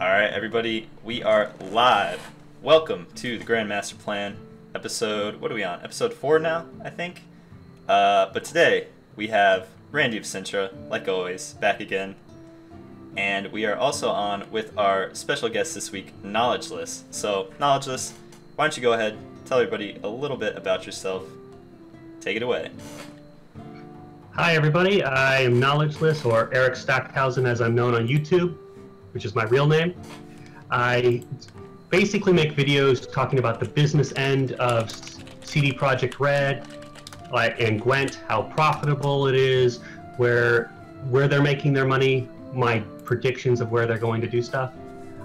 All right, everybody, we are live. Welcome to the Grandmaster Plan episode. What are we on? Episode 4 now, I think. But today we have RandyofCintra, like always, back again, and we are also on with our special guest this week, Knowledgeless. So, Knowledgeless, why don't you go ahead, tell everybody a little bit about yourself. Take it away. Hi, everybody. I am Knowledgeless, or Eric Stockhausen, as I'm known on YouTube, which is my real name. I basically make videos talking about the business end of CD Projekt Red and Gwent, how profitable it is, where they're making their money, my predictions of where they're going to do stuff.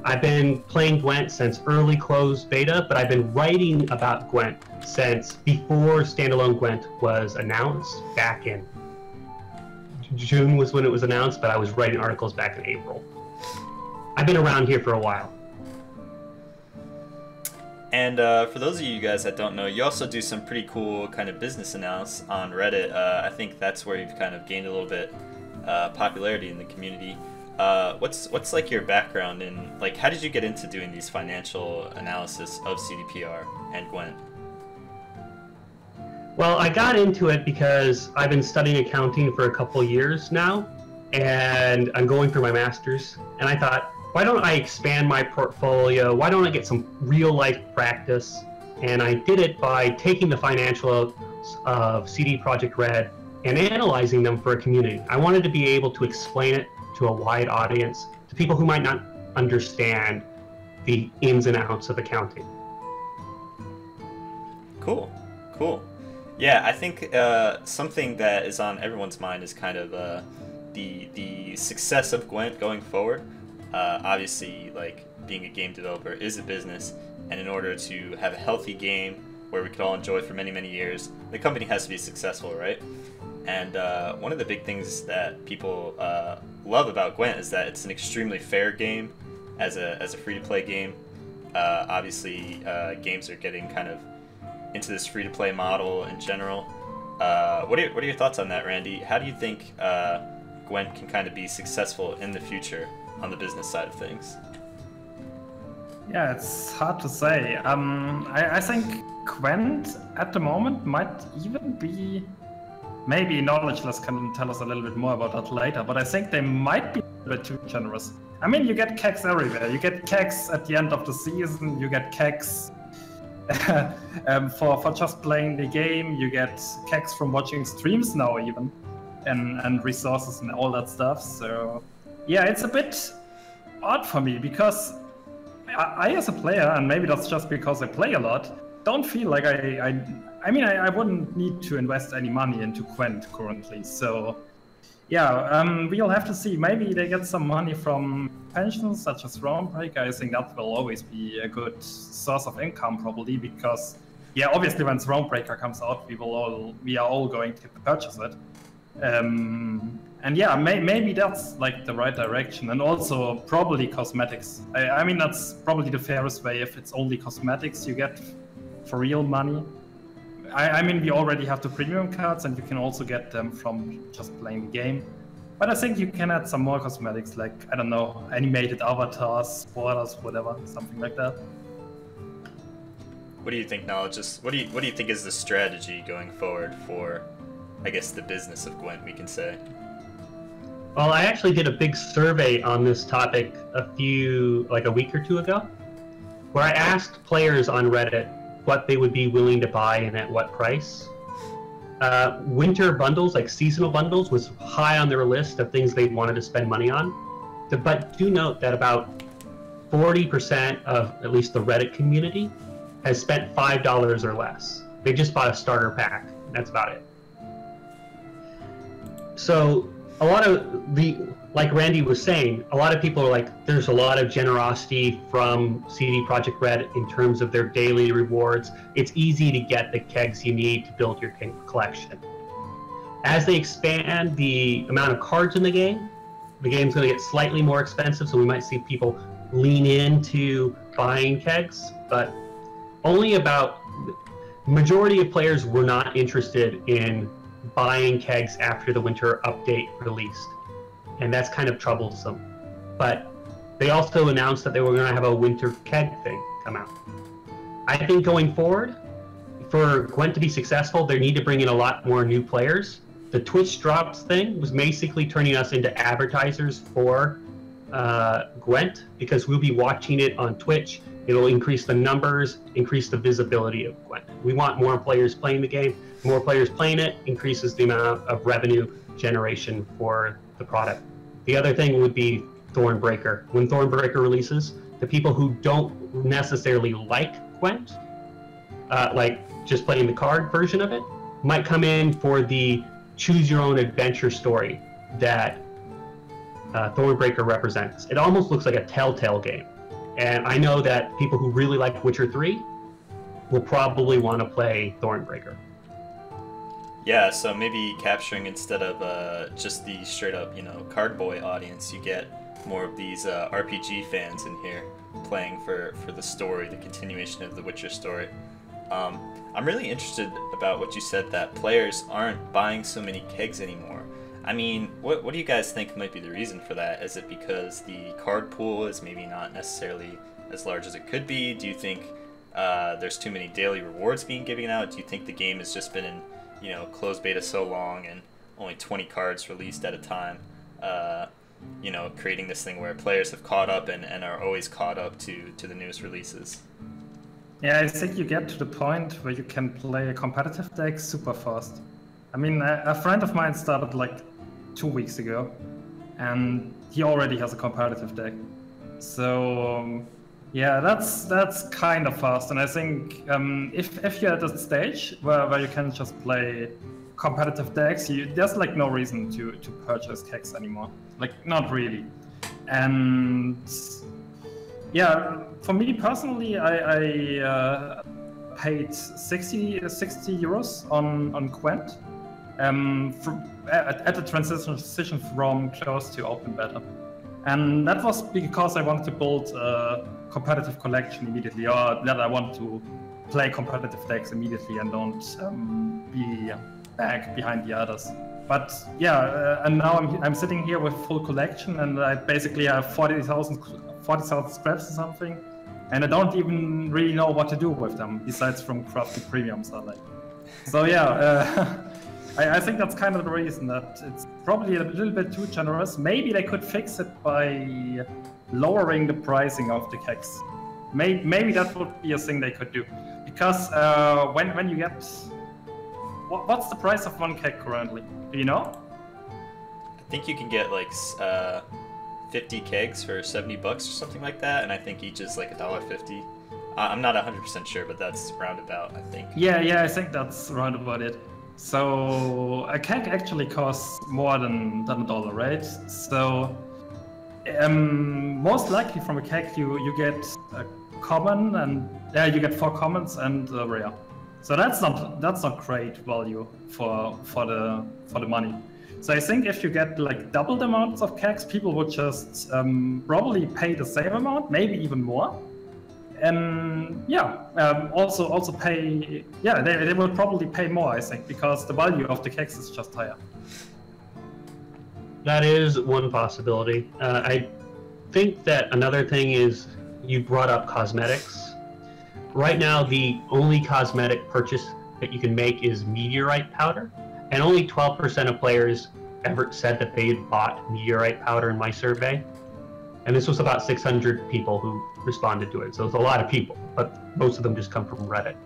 I've been playing Gwent since early closed beta, but I've been writing about Gwent since before standalone Gwent was announced. Back in June was when it was announced, but I was writing articles back in April. I've been around here for a while. And for those of you guys that don't know, you also do some pretty cool kind of business analysis on Reddit. I think that's where you've kind of gained a little bit popularity in the community. What's like your background in, like, how did you get into doing these financial analysis of CDPR and Gwent? Well, I got into it because I've been studying accounting for a couple years now, and I'm going through my master's, and I thought, why don't I expand my portfolio? Why don't I get some real-life practice? And I did it by taking the financials of CD Projekt Red and analyzing them for a community. I wanted to be able to explain it to a wide audience, to people who might not understand the ins and outs of accounting. Cool. Yeah, I think something that is on everyone's mind is kind of the success of Gwent going forward. Obviously, like, being a game developer is a business, and in order to have a healthy game where we could all enjoy for many, many years, the company has to be successful, right? And one of the big things that people love about Gwent is that it's an extremely fair game as a free-to-play game. Obviously, games are getting kind of into this free-to-play model in general. What are your thoughts on that, Randy? How do you think Gwent can kind of be successful in the future on the business side of things? Yeah, it's hard to say. I think Gwent at the moment might even be, maybe Knowledgeless can tell us a little bit more about that later, but I think they might be a bit too generous. I mean, you get kegs everywhere. You get kegs at the end of the season, you get kegs for just playing the game, you get kegs from watching streams now even, and resources and all that stuff. So yeah, it's a bit odd for me because I as a player, and maybe that's just because I play a lot, don't feel like I mean, I wouldn't need to invest any money into Gwent currently. So yeah, we'll have to see. Maybe they get some money from pensions such as Thronebreaker. I think that will always be a good source of income probably, because yeah, obviously when Thronebreaker comes out, we are all going to purchase it. And yeah, maybe that's like the right direction, and also probably cosmetics. I mean, that's probably the fairest way if it's only cosmetics you get for real money. I mean, we already have the premium cards, and you can also get them from just playing the game. But I think you can add some more cosmetics, like, I don't know, animated avatars, borders, whatever, something like that. What do you think, Knowledge? What do you think is the strategy going forward for, I guess, the business of Gwent, we can say? Well, I actually did a big survey on this topic a week or two ago, where I asked players on Reddit what they would be willing to buy and at what price. Winter bundles, like seasonal bundles, was high on their list of things they wanted to spend money on. But do note that about 40% of at least the Reddit community has spent $5 or less. They just bought a starter pack. That's about it. So a lot of like Randy was saying, a lot of people are like, there's a lot of generosity from CD Projekt Red in terms of their daily rewards. It's easy to get the kegs you need to build your collection. As they expand the amount of cards in the game's going to get slightly more expensive, so we might see people lean into buying kegs, but only about the majority of players were not interested in buying kegs after the winter update released. And that's kind of troublesome. But they also announced that they were going to have a winter keg thing come out. I think going forward, for Gwent to be successful, they need to bring in a lot more new players. The Twitch drops thing was basically turning us into advertisers for Gwent, because we'll be watching it on Twitch. It'll increase the numbers, increase the visibility of Gwent. We want more players playing the game. More players playing it increases the amount of revenue generation for the product. The other thing would be Thronebreaker. When Thronebreaker releases, the people who don't necessarily like Gwent, like just playing the card version of it, might come in for the choose your own adventure story that Thronebreaker represents. It almost looks like a Telltale game. And I know that people who really like Witcher 3 will probably want to play Thronebreaker. Yeah, so maybe capturing, instead of just the straight up, card boy audience, you get more of these RPG fans in here playing for the story, the continuation of the Witcher story. I'm really interested about what you said, that players aren't buying so many kegs anymore. I mean, what do you guys think might be the reason for that? Is it because the card pool is maybe not necessarily as large as it could be? Do you think there's too many daily rewards being given out? Do you think the game has just been in closed beta so long and only 20 cards released at a time, creating this thing where players have caught up and are always caught up to the newest releases? Yeah, I think you get to the point where you can play a competitive deck super fast. I mean, a friend of mine started like 2 weeks ago, and he already has a competitive deck. So yeah, that's kind of fast. And I think if you're at a stage where you can just play competitive decks, there's like no reason to purchase kegs anymore. Like, not really. And yeah, for me personally, I paid 60 euros on Gwent at the transition from closed to open beta. And that was because I wanted to build a competitive collection immediately, or that I want to play competitive decks immediately and don't be back behind the others. But yeah, and now I'm sitting here with full collection, and I basically have 40,000 scraps or something, and I don't even really know what to do with them, besides from crafting premiums. So yeah, I think that's kind of the reason, that it's probably a little bit too generous. Maybe they could fix it by lowering the pricing of the kegs. Maybe that would be a thing they could do, because when you get, what's the price of one keg currently? Do you know? I think you can get like 50 kegs for $70 or something like that, and I think each is like $1.50. I'm not 100% sure, but that's roundabout, I think. Yeah, I think that's roundabout it. So a keg actually costs more than $1, right? So most likely from a keg you get a common, and you get 4 commons and a rare. So that's not great value for the money. So I think if you get like double the amounts of kegs, people would just probably pay the same amount, maybe even more. And yeah, also pay. Yeah, they will probably pay more, I think, because the value of the kegs is just higher. That is one possibility. I think that another thing is, you brought up cosmetics. Right now, the only cosmetic purchase that you can make is meteorite powder, and only 12% of players ever said that they had bought meteorite powder in my survey. And this was about 600 people who responded to it, so it's a lot of people, but most of them just come from Reddit.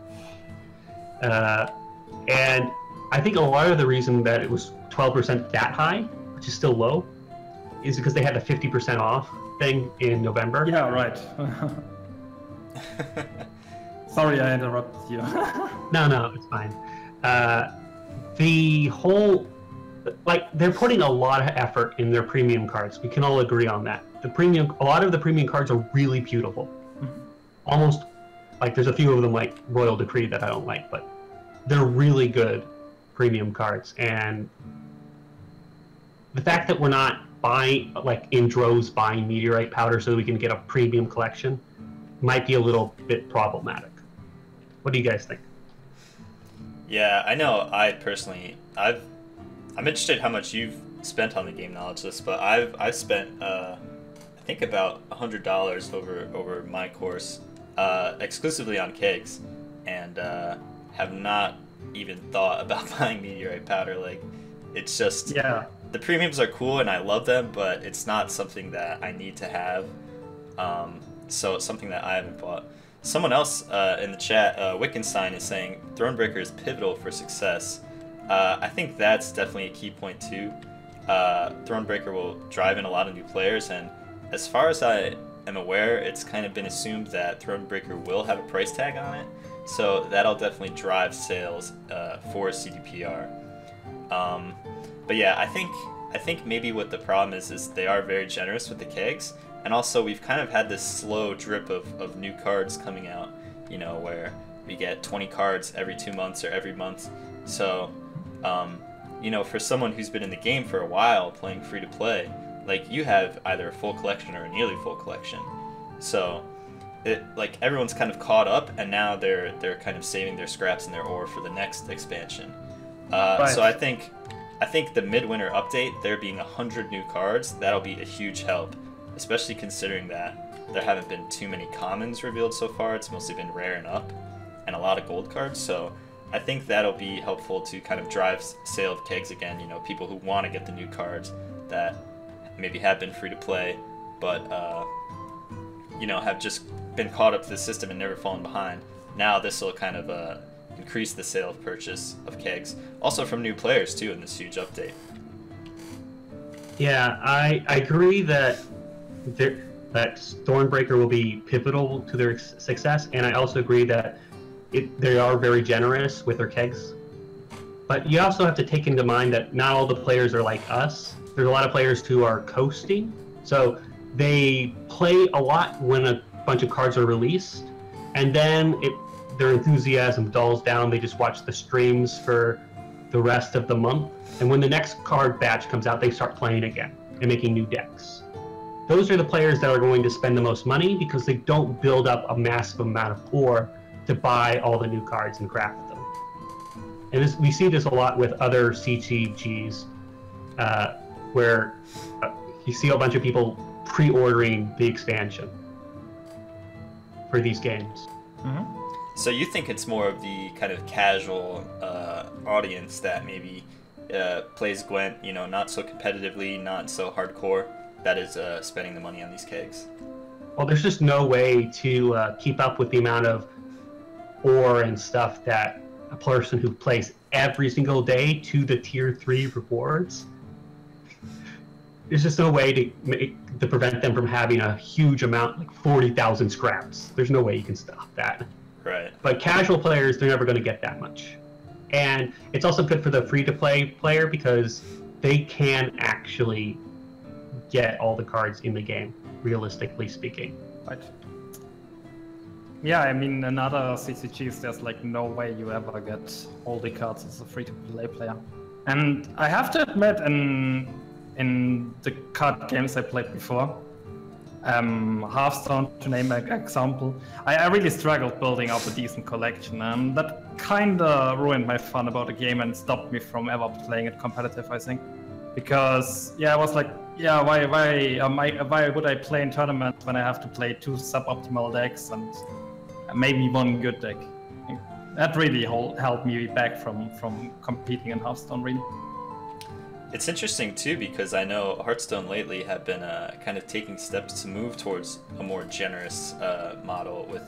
And I think a lot of the reason that it was 12% that high, which is still low, is because they had a 50% off thing in November. Yeah, right. Sorry, I interrupted you. No, it's fine. The whole, they're putting a lot of effort in their premium cards. We can all agree on that. A lot of the premium cards are really beautiful. Almost, there's a few of them like Royal Decree that I don't like, but they're really good premium cards. And the fact that we're not buying, in droves, buying meteorite powder so we can get a premium collection might be a little bit problematic. What do you guys think? Yeah, I know. I'm interested how much you've spent on the game knowledge list, but I've spent I think about $100 over my course, exclusively on kegs, and have not even thought about buying meteorite powder. Like, it's just, Yeah. the premiums are cool and I love them, but it's not something that I need to have. So it's something that I haven't bought. Someone else in the chat, Wittgenstein, is saying Thronebreaker is pivotal for success. I think that's definitely a key point too. Thronebreaker will drive in a lot of new players, and as far as I am aware, it's kind of been assumed that Thronebreaker will have a price tag on it, so that'll definitely drive sales for CDPR. But yeah, I think maybe what the problem is they are very generous with the kegs, and also we've kind of had this slow drip of new cards coming out, you know, where we get 20 cards every 2 months or every month. So, you know, for someone who's been in the game for a while playing free to play, like, you have either a full collection or a nearly full collection. So, like, everyone's kind of caught up, and now they're kind of saving their scraps and their ore for the next expansion. Right. So I think the midwinter update, there being 100 new cards, that'll be a huge help, especially considering that there haven't been too many commons revealed so far. It's mostly been rare and up, and a lot of gold cards. So I think that'll be helpful to kind of drive sale of kegs again. You know, people who want to get the new cards that maybe have been free to play, but you know, have just been caught up to the system and never fallen behind. Now this will kind of increase the sale of purchase of kegs, also from new players too in this huge update. Yeah, I agree that that Thronebreaker will be pivotal to their success, and I also agree that they are very generous with their kegs. But you also have to take into mind that not all the players are like us. There's a lot of players who are coasting, so they play a lot when a bunch of cards are released, and then their enthusiasm dulls down. They just watch the streams for the rest of the month, and when the next card batch comes out, they start playing again and making new decks. Those are the players that are going to spend the most money because they don't build up a massive amount of ore to buy all the new cards and craft them. And we see this a lot with other CTGs, where you see a bunch of people pre-ordering the expansion for these games. Mm-hmm. So you think it's more of the kind of casual audience that maybe plays Gwent, you know, not so competitively, not so hardcore, that is spending the money on these kegs? Well, there's just no way to keep up with the amount of ore and stuff that a person who plays every single day to the tier 3 rewards. There's just no way to prevent them from having a huge amount, like 40,000 scraps. There's no way you can stop that. Right. But casual players, they're never going to get that much. And it's also good for the free-to-play player because they can actually get all the cards in the game, realistically speaking. Right. Yeah, I mean, in other CCGs, there's like no way you ever get all the cards as a free-to-play player. And I have to admit, in the card games I played before, Hearthstone, to name an example, I really struggled building up a decent collection, and that kinda ruined my fun about the game and stopped me from ever playing it competitive, I think. Because, yeah, I was like, yeah, why would I play in tournaments when I have to play 2 suboptimal decks and maybe 1 good deck? That really held me back from competing in Hearthstone, really. It's interesting too because I know Hearthstone lately have been kind of taking steps to move towards a more generous model with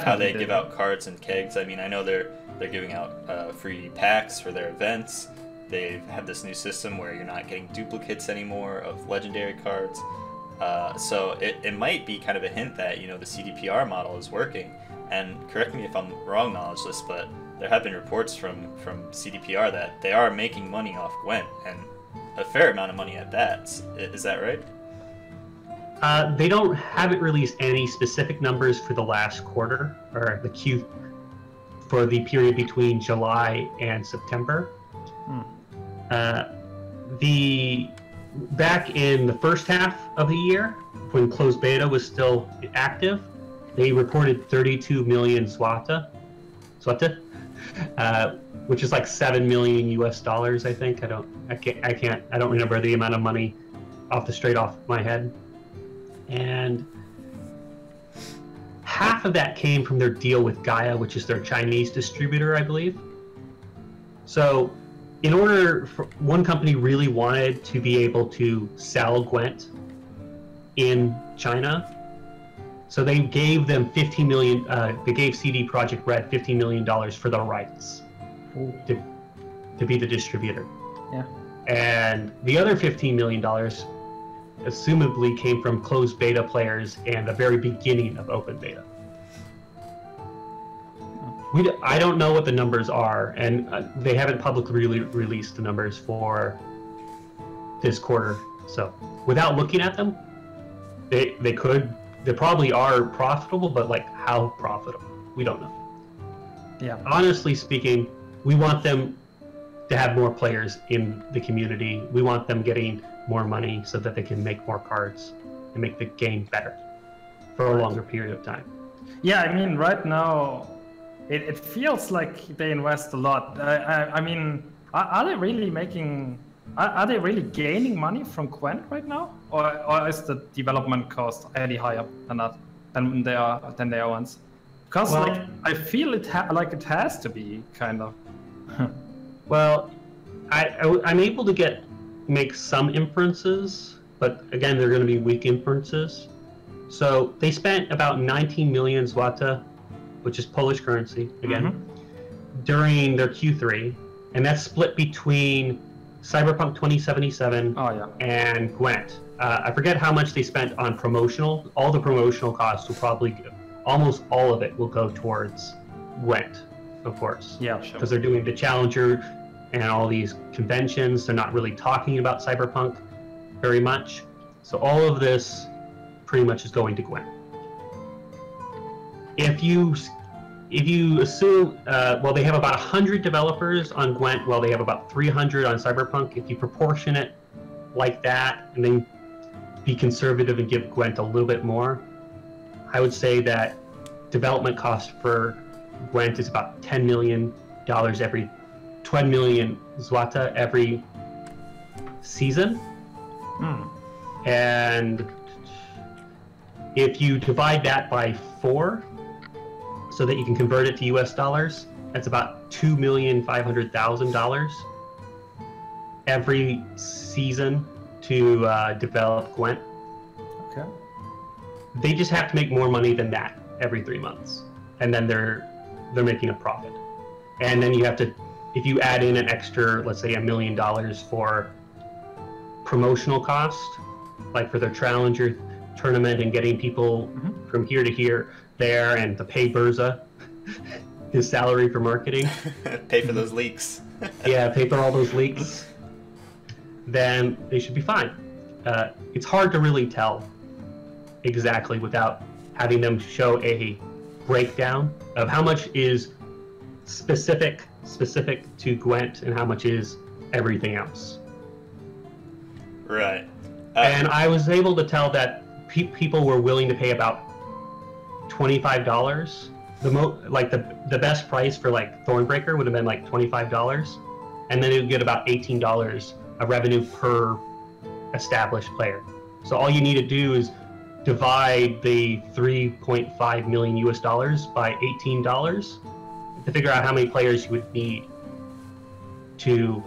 how they give out cards and kegs. I mean, I know they're giving out free packs for their events. They have this new system where you're not getting duplicates anymore of legendary cards. So it might be kind of a hint that, you know, the CDPR model is working. And correct me if I'm wrong, Knowledgeless, but there have been reports from CDPR that they are making money off Gwent, and a fair amount of money at that. Is that right? They haven't released any specific numbers for the last quarter, or the Q, for the period between July and September. Back in the first half of the year, when closed beta was still active, they reported 32 million swata, which is like $7 million US, I think. I don't remember the amount of money off my head. and half of that came from their deal with Gaia, which is their Chinese distributor, I believe. So in order for one company really wanted to be able to sell Gwent in China, so they gave them 15 million. They gave CD Projekt Red $15 million for the rights to be the distributor. Yeah. And the other $15 million, assumably, came from closed beta players and the very beginning of open beta. I don't know what the numbers are, and they haven't publicly released the numbers for this quarter. So without looking at them, they probably are profitable, but like how profitable, we don't know. Yeah. Honestly speaking, we want them to have more players in the community. We want them getting more money so that they can make more cards and make the game better for a longer period of time. Yeah, I mean, right now, it feels like they invest a lot. I mean, are they really making? Are they really gaining money from Gwent right now, or is the development cost any higher than that than they are once? Because like I feel it has to be kind of. Well, I'm able to make some inferences, but again, they're going to be weak inferences. So they spent about 19 million złota, which is Polish currency, again, during their Q3, and that's split between Cyberpunk 2077 and Gwent. I forget how much they spent on promotional. All the promotional costs will probably, almost all of it will go towards Gwent, of course. Yeah, sure. Because they're doing the Challenger and all these conventions. They're not really talking about Cyberpunk very much. So all of this pretty much is going to Gwent. If you assume, well, they have about 100 developers on Gwent, while they have about 300 on Cyberpunk. If you proportion it like that, and then be conservative and give Gwent a little bit more, I would say that development cost for Gwent is about $10 million every 12 million złota every season. And if you divide that by 4, so that you can convert it to US dollars, that's about $2,500,000 every season to develop Gwent. Okay. They just have to make more money than that every 3 months, and then they're making a profit. And then you have to, if you add in an extra, let's say $1 million for promotional cost, like for their Challenger tournament and getting people from here to here, there, and to pay Burza his salary for marketing. Pay for those leaks. Yeah, pay for all those leaks. Then they should be fine. It's hard to really tell exactly without having them show a breakdown of how much is specific to Gwent and how much is everything else. Right. And I was able to tell that people were willing to pay about $25. The best price for like Thronebreaker would have been like $25, and then it would get about $18 of revenue per established player. So all you need to do is divide the 3.5 million US dollars by $18 to figure out how many players you would need to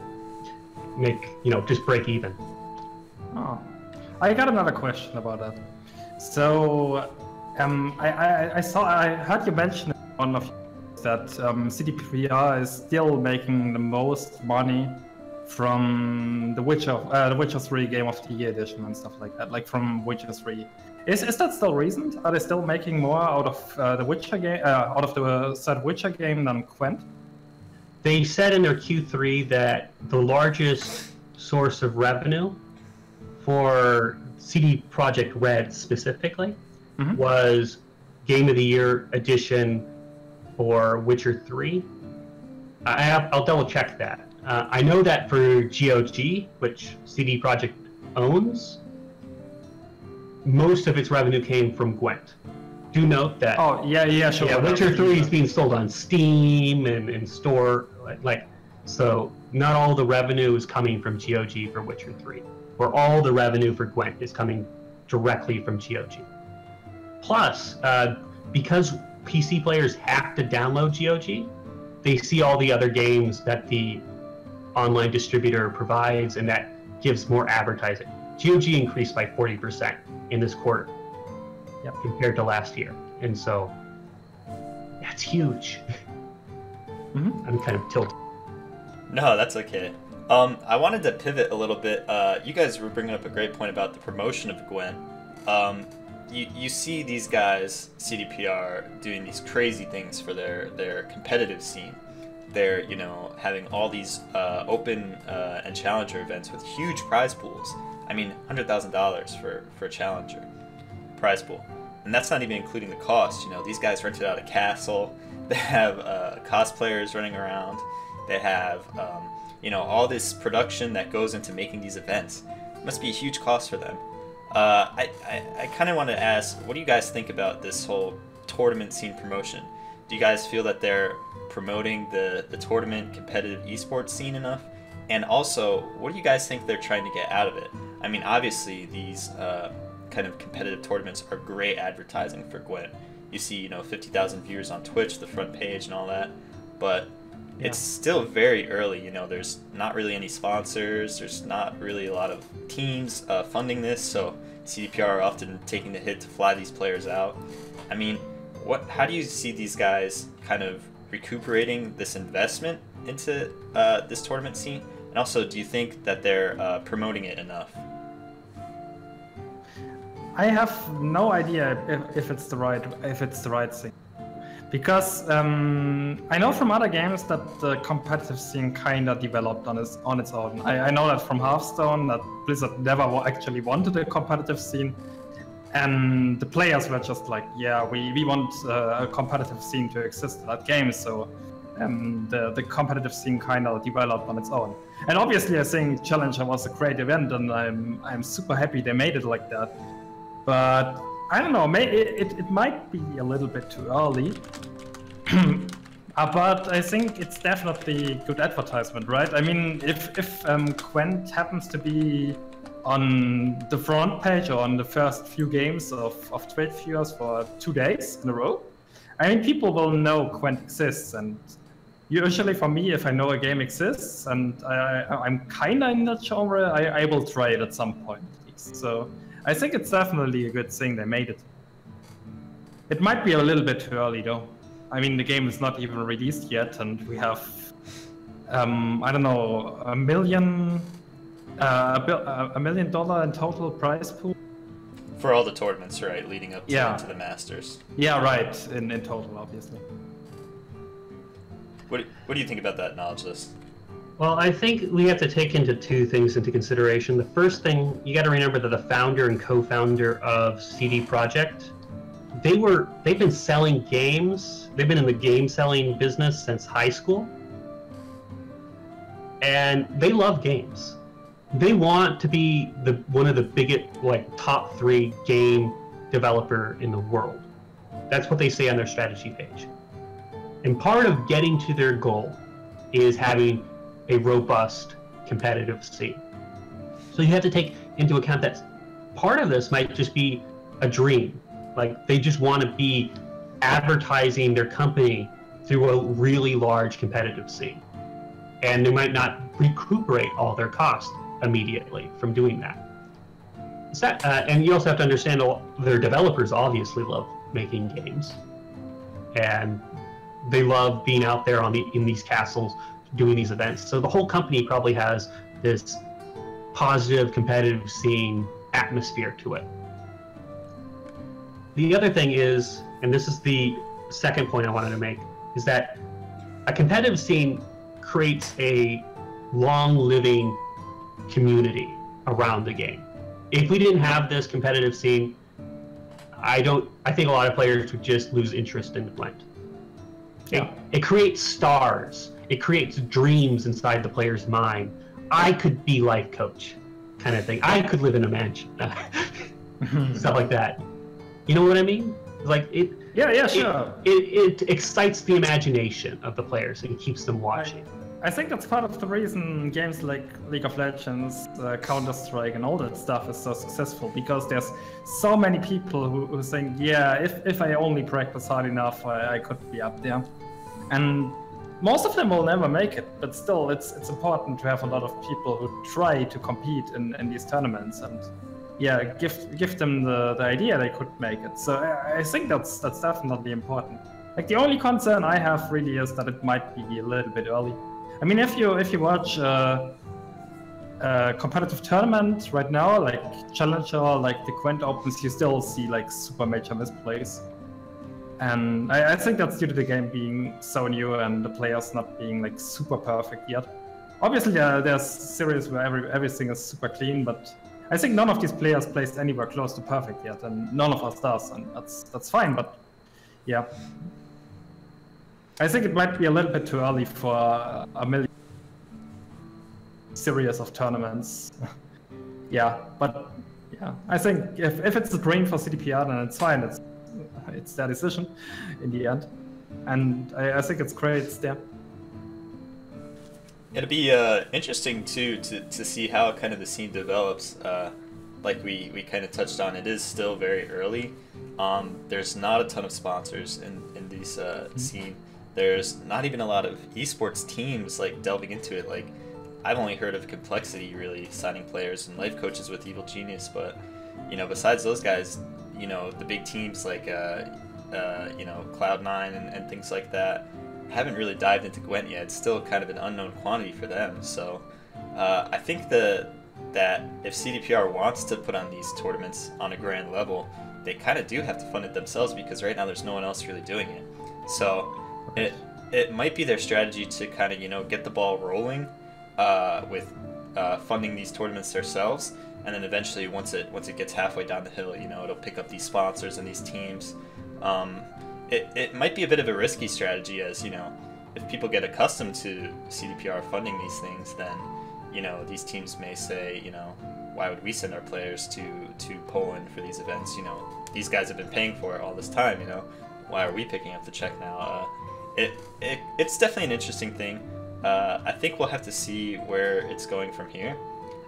make, just break even. Oh, I got another question about that. So, I heard you mention in one of that CDPR is still making the most money from the Witcher 3 Game of the Year edition and stuff like that, like from Witcher 3. Is that still recent? Are they still making more out of the Witcher game, out of the third Witcher game than Gwent? They said in their Q3 that the largest source of revenue for CD Projekt Red specifically was Game of the Year edition for Witcher 3. I'll double check that. I know that for GOG, which CD Projekt owns, most of its revenue came from Gwent. Do note that. Oh, yeah, sure. Yeah, Witcher 3 is being sold on Steam and store, so not all the revenue is coming from GOG for Witcher 3, where all the revenue for Gwent is coming directly from GOG. Plus, because PC players have to download GOG, they see all the other games that the online distributor provides, and that gives more advertising. GOG increased by 40% in this quarter compared to last year. And so that's huge. I'm kind of tilted. No, that's okay. I wanted to pivot a little bit. You guys were bringing up a great point about the promotion of Gwent. You see these guys, CDPR, doing these crazy things for their competitive scene. They're, you know, having all these open and challenger events with huge prize pools. I mean, $100,000 for a challenger prize pool. And that's not even including the cost. You know, these guys rented out a castle. They have cosplayers running around. They have, you know, all this production that goes into making these events. It must be a huge cost for them. I kind of want to ask, what do you guys think about this whole tournament scene promotion? Do you guys feel that they're promoting the tournament competitive esports scene enough? And also, what do you guys think they're trying to get out of it? I mean, obviously, these kind of competitive tournaments are great advertising for Gwent. You see, you know, 50,000 viewers on Twitch, the front page and all that, but it's still very early. You know, there's not really any sponsors, there's not really a lot of teams funding this, so CDPR are often taking the hit to fly these players out. I mean, how do you see these guys kind of recuperating this investment into this tournament scene? And also, do you think that they're promoting it enough? I have no idea if it's the right thing, because I know from other games that the competitive scene kind of developed on its own. I know that from Hearthstone that Blizzard never actually wanted a competitive scene, and the players were just like, yeah, we want a competitive scene to exist in that game. So the competitive scene kind of developed on its own. And obviously, I think Challenger was a great event, and I'm super happy they made it like that. But I don't know, it might be a little bit too early. But I think it's definitely good advertisement, right? I mean, if Gwent happens to be on the front page or on the first few games of Twitch viewers for 2 days in a row, I mean, people will know Gwent exists. And usually for me, if I know a game exists and I'm kind of in that genre, I will try it at some point at least. So I think it's definitely a good thing they made it. It might be a little bit too early though. I mean, the game is not even released yet, and we have, I don't know, $1 million in total prize pool. For all the tournaments, right, leading up to the Masters. Yeah, right, in total, obviously. What do you think about that knowledge list? Well, I think we have to take two things into consideration. The first thing, you got to remember that the founder and co-founder of CD Projekt, they've been selling games. They've been in the game selling business since high school, and they love games. They want to be one of the biggest, like, top 3 game developer in the world. That's what they say on their strategy page. And part of getting to their goal is having a robust competitive scene. So you have to take into account that part of this might just be a dream. Like, they just want to be advertising their company through a really large competitive scene. And they might not recuperate all their costs immediately from doing that. And you also have to understand their developers obviously love making games. And they love being out there in these castles doing these events. So the whole company probably has this positive competitive scene atmosphere to it. The other thing is, and this is the second point I wanted to make, is that a competitive scene creates a long-living community around the game. If we didn't have this competitive scene, I think a lot of players would just lose interest in Gwent. It creates stars. It creates dreams inside the player's mind. I could be life coach, kind of thing. I could live in a mansion, stuff like that. You know what I mean? Like it. Yeah, sure. It excites the imagination of the players and keeps them watching. I think that's part of the reason games like League of Legends, Counter-Strike, and all that stuff is so successful, because there's so many people who think, yeah, if I only practice hard enough, I could be up there. And most of them will never make it, but still, it's important to have a lot of people who try to compete in these tournaments, and yeah, give them the idea they could make it. So I think that's definitely important. Like, the only concern I have really is that it might be a little bit early. I mean, if you watch a competitive tournament right now, like Challenger, like the Gwent Opens, you still see like super major misplays. And I think that's due to the game being so new and the players not being like super perfect yet. Obviously, there's series where everything is super clean, but I think none of these players plays anywhere close to perfect yet, and none of us does, and that's fine. But yeah, I think it might be a little bit too early for a million series of tournaments. Yeah, but yeah, I think if it's a dream for CDPR, then it's fine. It's their decision in the end, and I think it's great it's there. It'll be interesting too to see how kind of the scene develops. Like we kind of touched on, it is still very early. There's not a ton of sponsors in this scene. There's not even a lot of esports teams like delving into it. Like, I've only heard of Complexity really signing players and life coaches with Evil Genius, but you know, besides those guys, you know, the big teams like you know, Cloud9 and things like that haven't really dived into Gwent yet. It's still kind of an unknown quantity for them. So I think that if CDPR wants to put on these tournaments on a grand level, they kind of do have to fund it themselves, because right now there's no one else really doing it. So it might be their strategy to kind of, you know, get the ball rolling with funding these tournaments themselves, and then eventually once it gets halfway down the hill, you know, it'll pick up these sponsors and these teams. It might be a bit of a risky strategy, as you know, if people get accustomed to CDPR funding these things, then you know, these teams may say, you know, why would we send our players to Poland for these events? You know, these guys have been paying for it all this time. You know, why are we picking up the check now? It's definitely an interesting thing. I think we'll have to see where it's going from here.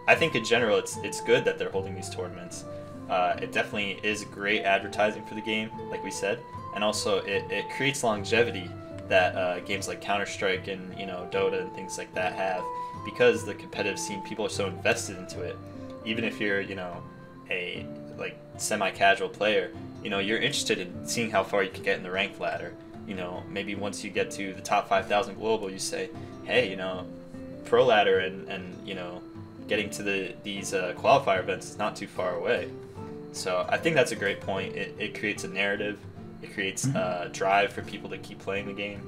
I think in general it's good that they're holding these tournaments. It definitely is great advertising for the game, like we said, and also it creates longevity that games like Counter-Strike and, you know, Dota and things like that have, because the competitive scene, people are so invested into it. Even if you're, you know, a like semi-casual player, you know, you're interested in seeing how far you can get in the ranked ladder. You know, maybe once you get to the top 5,000 global, you say, hey, you know, pro ladder and you know, getting to these qualifier events is not too far away. So I think that's a great point. It creates a narrative. It creates drive for people to keep playing the game,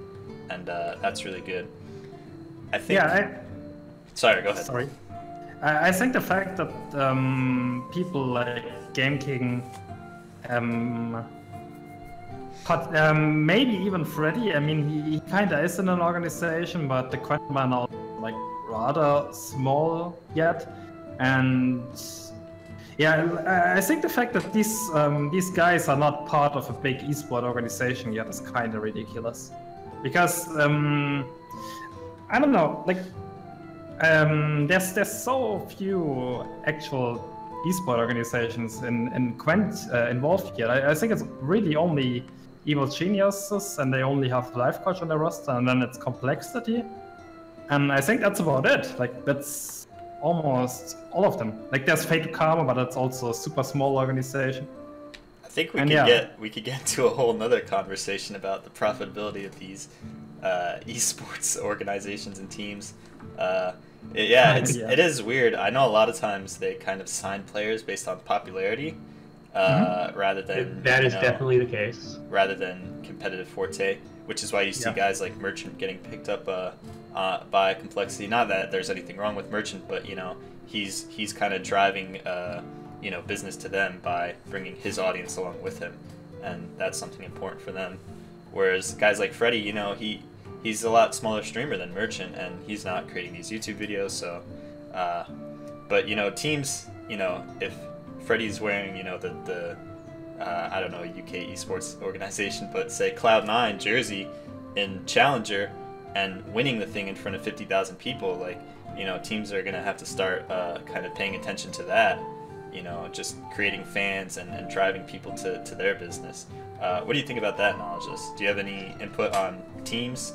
and that's really good. I think. Yeah. Sorry, go ahead. Sorry. I think the fact that people like Game King, maybe even Freddy. I mean, he kind of is in an organization, but the Grandmaster are like rather small yet, and. Yeah, I think the fact that these guys are not part of a big esport organization yet is kind of ridiculous, because I don't know, like there's so few actual esport organizations in Gwent involved yet. I think it's really only Evil Geniuses, and they only have Life Coach on their roster, and then it's Complexity, and I think that's about it. Like, that's almost all of them. Like, there's Fate to Karma, but that's also a super small organization. I think we could get to a whole nother conversation about the profitability of these esports organizations and teams. It is weird. I know a lot of times they kind of sign players based on popularity, rather than that is definitely the case. Rather than competitive forte, which is why you see guys like Merchant getting picked up by Complexity. Not that there's anything wrong with Merchant, but you know, he's kind of driving you know, business to them by bringing his audience along with him, and that's something important for them. Whereas guys like Freddy, you know, he's a lot smaller streamer than Merchant, and he's not creating these YouTube videos. So, but you know, teams, you know, if Freddy's wearing, you know, the I don't know, UK esports organization, but say Cloud9 jersey in Challenger, and winning the thing in front of 50,000 people, like, you know, teams are gonna have to start kind of paying attention to that. You know, just creating fans and driving people to their business. What do you think about that, Knowledgeless? Do you have any input on teams?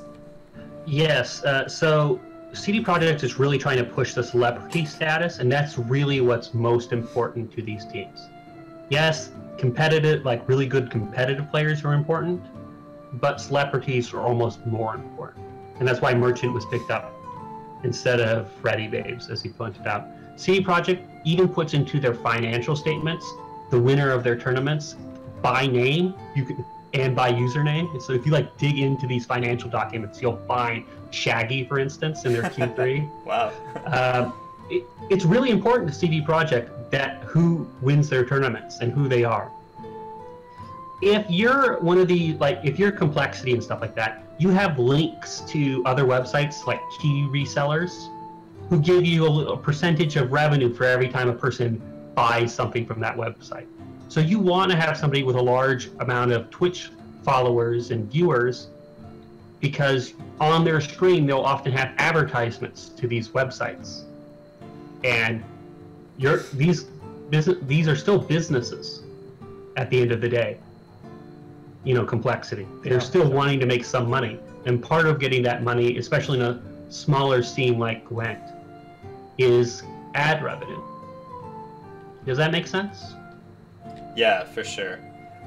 Yes. So CD Projekt is really trying to push the celebrity status, and that's really what's most important to these teams. Yes, competitive, like really good competitive players are important, but celebrities are almost more important. And that's why Merchant was picked up instead of Freddy Babes, as he pointed out. CD Projekt even puts into their financial statements the winner of their tournaments by name and by username. So if you like dig into these financial documents, you'll find Shaggy, for instance, in their Q3. Wow. It's really important to CD Projekt that who wins their tournaments and who they are. If you're one of the, like, if you're Complexity and stuff like that, you have links to other websites like key resellers who give you a percentage of revenue for every time a person buys something from that website. So you want to have somebody with a large amount of Twitch followers and viewers, because on their screen they'll often have advertisements to these websites, and these are still businesses at the end of the day. You know, Complexity. They're still wanting to make some money, and part of getting that money, especially in a smaller scene like Gwent, is ad revenue. Does that make sense? Yeah, for sure.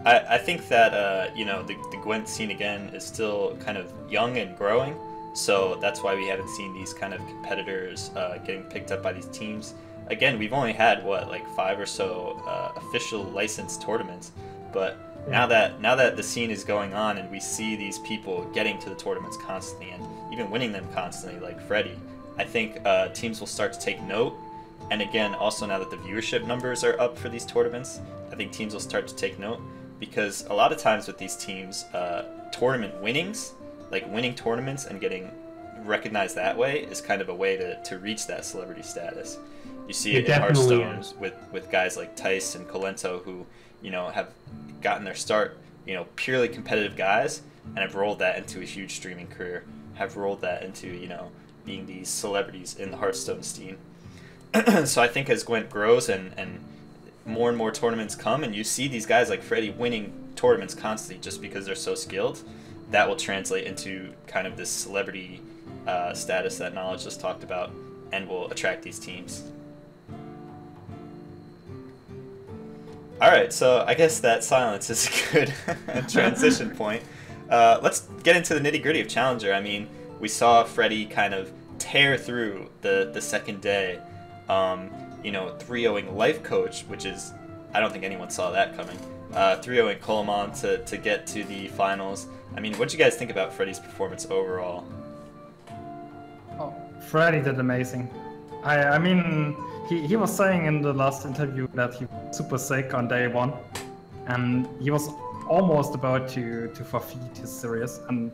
I think that you know, the Gwent scene again is still kind of young and growing, so that's why we haven't seen these kind of competitors getting picked up by these teams. Again, we've only had what, like 5 or so official licensed tournaments, but now that the scene is going on and we see these people getting to the tournaments constantly and even winning them constantly, like Freddy, I think teams will start to take note. And again, also now that the viewership numbers are up for these tournaments, I think teams will start to take note, because a lot of times with these teams, tournament winnings, like winning tournaments and getting recognized that way, is kind of a way to reach that celebrity status. You see it in Hearthstone with guys like Tice and Colento, who, you know, have gotten their start, you know, purely competitive guys, and have rolled that into a huge streaming career, have rolled that into, you know, being these celebrities in the Hearthstone scene. So I think as Gwent grows and more and more tournaments come, and you see these guys like Freddy winning tournaments constantly just because they're so skilled, that will translate into kind of this celebrity status that Knowledge just talked about, and will attract these teams. Alright, so I guess that silence is a good transition point. Let's get into the nitty-gritty of Challenger. I mean, we saw Freddy kind of tear through the second day, you know, 3-0ing Life Coach, which is, I don't think anyone saw that coming. 3-0ing Coleman to get to the finals. I mean, what do you guys think about Freddy's performance overall? Oh, Freddy did amazing. I mean, he was saying in the last interview that he was super sick on day 1, and he was almost about to forfeit his series, and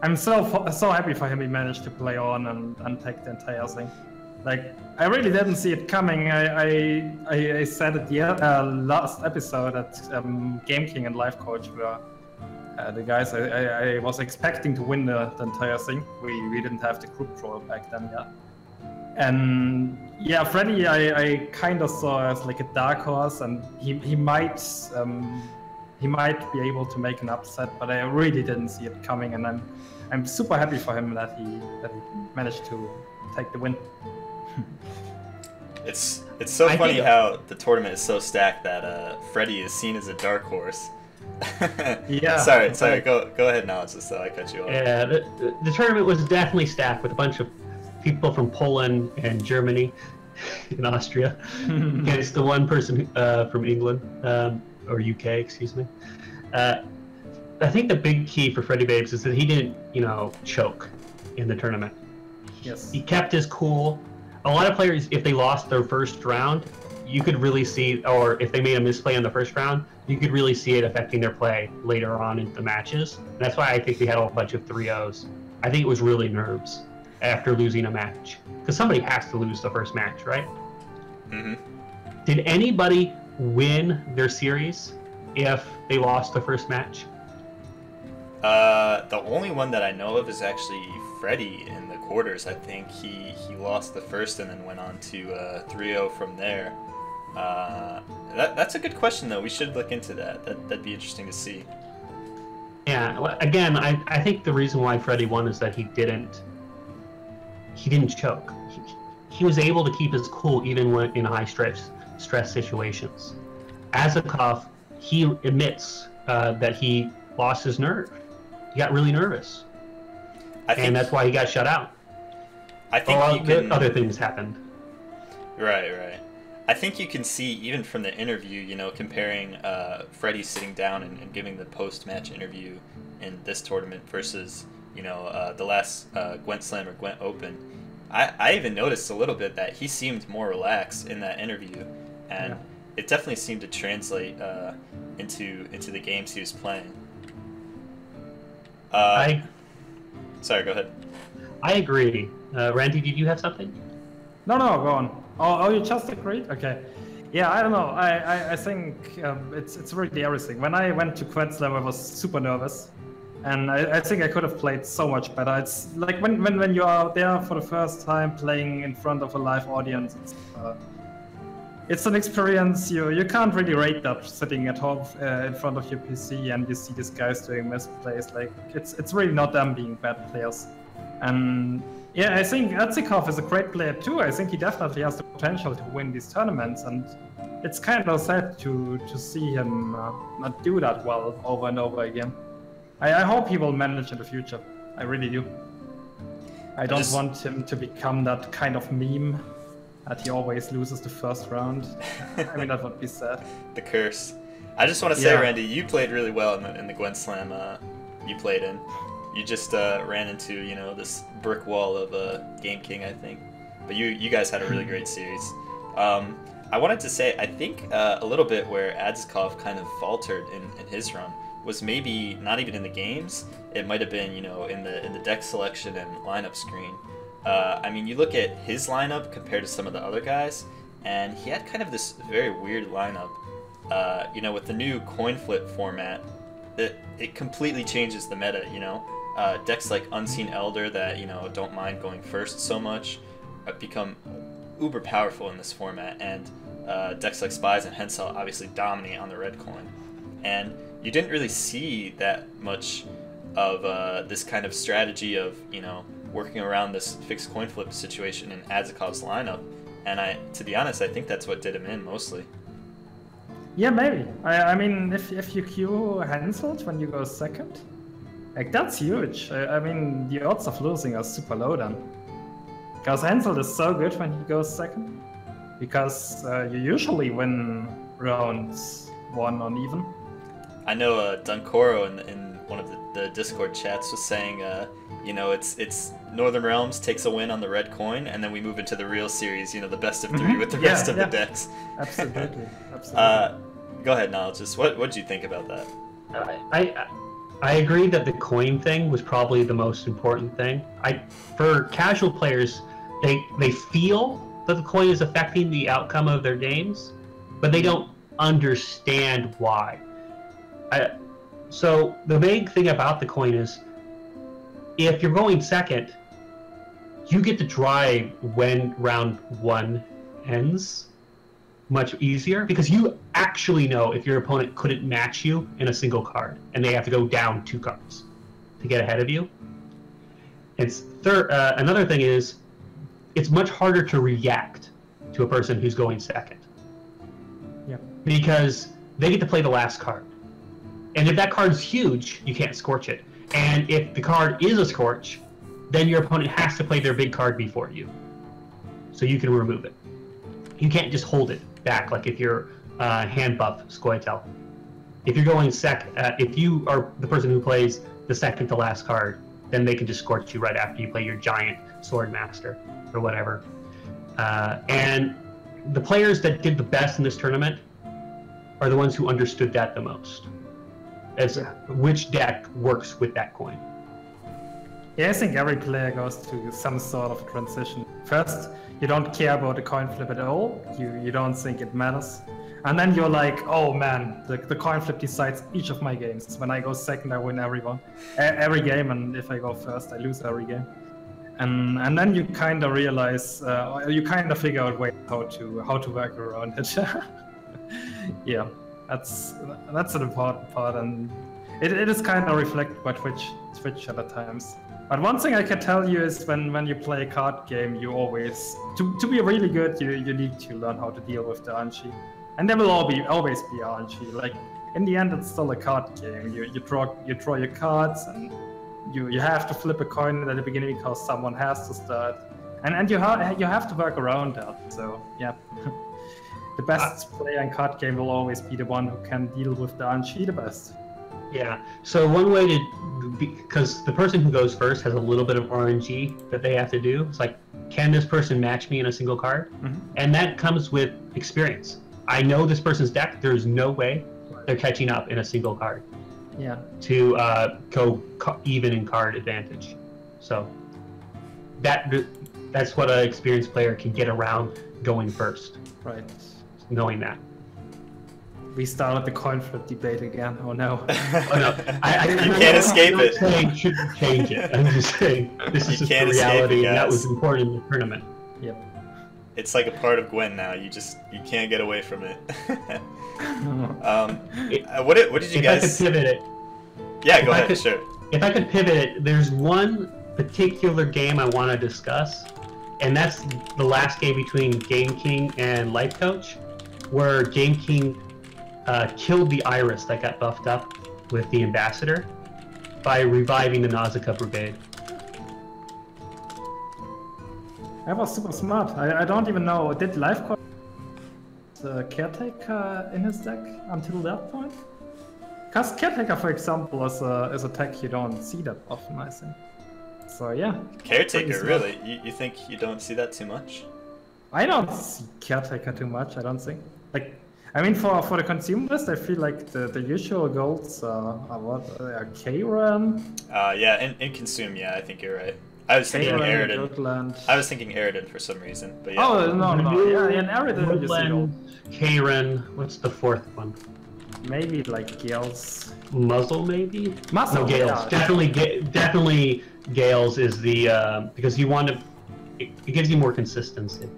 I'm so happy for him. He managed to play on and take the entire thing. Like, I really didn't see it coming. I said it last episode that Game King and Life Coach were the guys I was expecting to win the entire thing. We didn't have the group troll back then yet. And yeah, Freddy I kind of saw as like a dark horse, and he might be able to make an upset, but I really didn't see it coming, and I'm super happy for him that he managed to take the win. It's so funny how the tournament is so stacked that Freddy is seen as a dark horse. Yeah. Sorry. Go ahead, Knowledge, so I cut you off. Yeah, the tournament was definitely stacked with a bunch of people from Poland and Germany and Austria against the one person from England, or UK, excuse me. I think the big key for Freddy Babes is that he didn't, you know, choke in the tournament. Yes. He kept his cool. A lot of players, if they lost their first round, you could really see, or if they made a misplay in the first round, you could really see it affecting their play later on in the matches. And that's why I think we had a bunch of 3-0s. I think it was really nerves after losing a match, because somebody has to lose the first match, right? Mm-hmm. Did anybody win their series if they lost the first match? The only one that I know of is actually Freddie in the quarters. I think he lost the first and then went on to 3-0 from there. That's a good question, though. We should look into that. That'd be interesting to see. Yeah, again, I think the reason why Freddie won is that he didn't choke. He was able to keep his cool even when in high stress situations. Azikov, he admits that he lost his nerve. He got really nervous, and that's why he got shut out. I think other things happened. Right. I think you can see, even from the interview, you know, comparing Freddie sitting down and giving the post-match interview in this tournament versus, you know, the last Gwent Slam or Gwent Open. I even noticed a little bit that he seemed more relaxed in that interview, and it definitely seemed to translate into the games he was playing. Sorry, go ahead. I agree. Randy, did you have something? No, go on. Oh, you just agreed? Okay. Yeah, I don't know. I think it's really everything. When I went to Gwent Slam, I was super nervous. And I think I could have played so much better. It's like when you are there for the first time playing in front of a live audience, it's an experience you can't really rate that sitting at home in front of your PC and you see these guys doing misplays. Like it's really not them being bad players. And yeah, I think Azikov is a great player too. I think he definitely has the potential to win these tournaments, and it's kind of sad to see him not do that well over and over again. I hope he will manage in the future. I really do. I don't want him to become that kind of meme that he always loses the first round. I mean, that would be sad. The curse. I just want to say, Randy, you played really well in the Gwent Slam you played in. You just ran into, you know, this brick wall of Game King, I think. But you guys had a really great series. I wanted to say, I think a little bit where Azikov kind of faltered in his run was maybe not even in the games. It might have been, you know, in the deck selection and lineup screen. I mean, you look at his lineup compared to some of the other guys, and he had kind of this very weird lineup. You know, with the new coin flip format, it completely changes the meta, you know. Decks like Unseen Elder that, you know, don't mind going first so much become uber powerful in this format, and decks like Spies and Hensel obviously dominate on the red coin. And you didn't really see that much of this kind of strategy of, you know, working around this fixed coin flip situation in Azikov's lineup, and to be honest, I think that's what did him in mostly. Yeah, maybe. I mean, if you queue Henselt when you go second, like that's huge. I mean, the odds of losing are super low then, because Henselt is so good when he goes second, because you usually win rounds 1 on even. I know Dunkoro in one of the Discord chats was saying, you know, it's Northern Realms takes a win on the red coin, and then we move into the real series, you know, the best of 3 with the rest of the decks. Absolutely. Go ahead, Knowledge. What did you think about that? I agree that the coin thing was probably the most important thing. For casual players, they feel that the coin is affecting the outcome of their games, but they don't understand why. So the main thing about the coin is, if you're going second, you get to drive when round 1 ends much easier, because you actually know if your opponent couldn't match you in a single card, and they have to go down 2 cards to get ahead of you. Another thing is, it's much harder to react to a person who's going second. Yeah. Because they get to play the last card. And if that card's huge, you can't scorch it. And if the card is a scorch, then your opponent has to play their big card before you, so you can remove it. You can't just hold it back like if you're hand buff Scoia'tael. If you're going if you are the person who plays the second to last card, then they can just scorch you right after you play your giant Swordmaster or whatever. And the players that did the best in this tournament are the ones who understood that the most, as which deck works with that coin. Yeah, I think every player goes through some sort of transition. First, you don't care about the coin flip at all. You don't think it matters. And then you're like, oh man, the coin flip decides each of my games. When I go second, I win every game, and if I go first, I lose every game. and then you kind of realize, you kind of figure out ways how to work around it. Yeah, that's an important part, and it is kind of reflected by Twitch at times. But one thing I can tell you is when you play a card game, you always to be really good, you need to learn how to deal with the RNG, and there will always be RNG. Like in the end, it's still a card game. You draw your cards, and you have to flip a coin at the beginning because someone has to start, and you have to work around that. So yeah. The best player in card game will always be the one who can deal with the RNG the best. Yeah, so one way to, because the person who goes first has a little bit of RNG that they have to do. It's like, can this person match me in a single card? Mm-hmm. And that comes with experience. I know this person's deck, there's no way they're catching up in a single card. Yeah. To go even in card advantage. So that's what an experienced player can get around going first. Right. Knowing that. We started the coin flip debate again. Oh no. Oh, no. You can't escape it. I'm not saying shouldn't change it. I'm just saying this is just the reality, and that was important in the tournament. Yep. It's like a part of Gwent now. You can't get away from it. What did you guys? If I could pivot it. Yeah, go ahead. Sure. If I could pivot it, there's one particular game I want to discuss, and that's the last game between Game King and Life Coach, where Game King killed the Iris that got buffed up with the Ambassador by reviving the Nausicaa Brigade. That was super smart. I don't even know, did Life Coach the Caretaker in his deck until that point? Because Caretaker, for example, is a tech you don't see that often, I think. So yeah. Caretaker, really? You think you don't see that too much? I don't see Caretaker too much, I don't think. Like, I mean, for the consumer list, I feel like the usual golds are what? K-Run? Yeah, in consume, yeah, I think you're right. I was thinking Eridan. I was thinking Eridan for some reason, but yeah. Oh, no. Yeah, in Eridan you see gold. K-Run, what's the fourth one? Maybe like Gales. Muzzle, maybe? Muzzle, no, Gales. Yeah. Definitely Gales is the, because you want to, it gives you more consistency.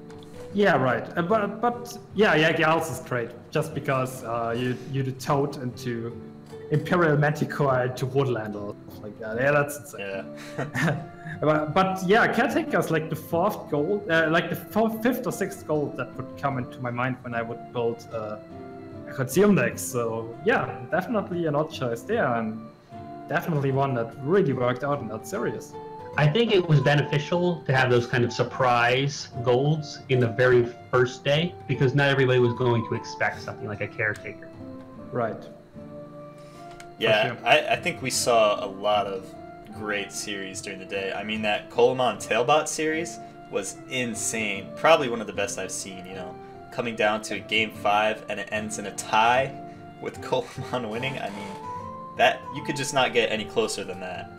Yeah, right. But yeah, Gales is great. Just because you tote into Imperial Manticore into Woodland or stuff like that. Yeah, that's insane. Yeah. but yeah, Caretaker's like the fourth gold, like the fifth or sixth gold that would come into my mind when I would build a consume deck. So yeah, definitely an odd choice there, and definitely one that really worked out in that series. I think it was beneficial to have those kind of surprise golds in the very first day, because not everybody was going to expect something like a Caretaker. Right. Yeah, sure. I think we saw a lot of great series during the day. I mean, that Coleman Tailbot series was insane. Probably one of the best I've seen, you know. Coming down to Game 5 and it ends in a tie with Coleman winning. I mean, that you could just not get any closer than that.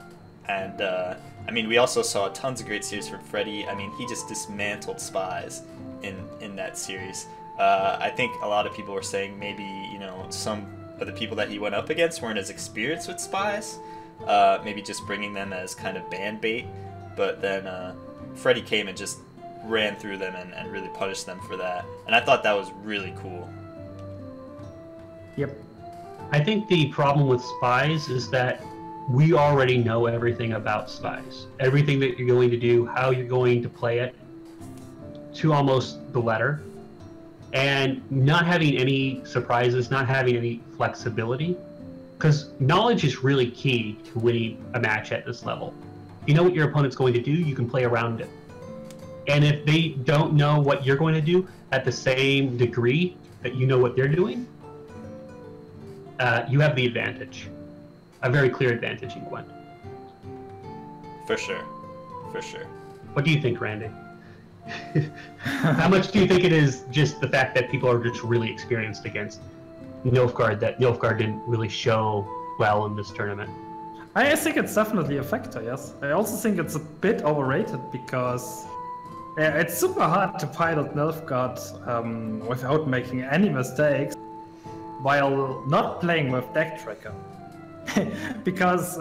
And, I mean, we also saw tons of great series from Freddie. I mean, he just dismantled Spies in that series. I think a lot of people were saying maybe, you know, some of the people that he went up against weren't as experienced with Spies. Maybe just bringing them as kind of band bait. But then Freddie came and just ran through them and really punished them for that. And I thought that was really cool. Yep. I think the problem with Spies is that we already know everything about Spies. Everything that you're going to do, how you're going to play it, to almost the letter. And not having any surprises, not having any flexibility. Because knowledge is really key to winning a match at this level. You know what your opponent's going to do, you can play around it. And if they don't know what you're going to do at the same degree that you know what they're doing, you have the advantage. A very clear advantage in Gwent. For sure. For sure. What do you think, Randy? How much do you think it is just the fact that people are just really experienced against Nilfgaard, that Nilfgaard didn't really show well in this tournament? I think it's definitely a factor, yes. I also think it's a bit overrated because it's super hard to pilot Nilfgaard without making any mistakes while not playing with Deck Tracker. Because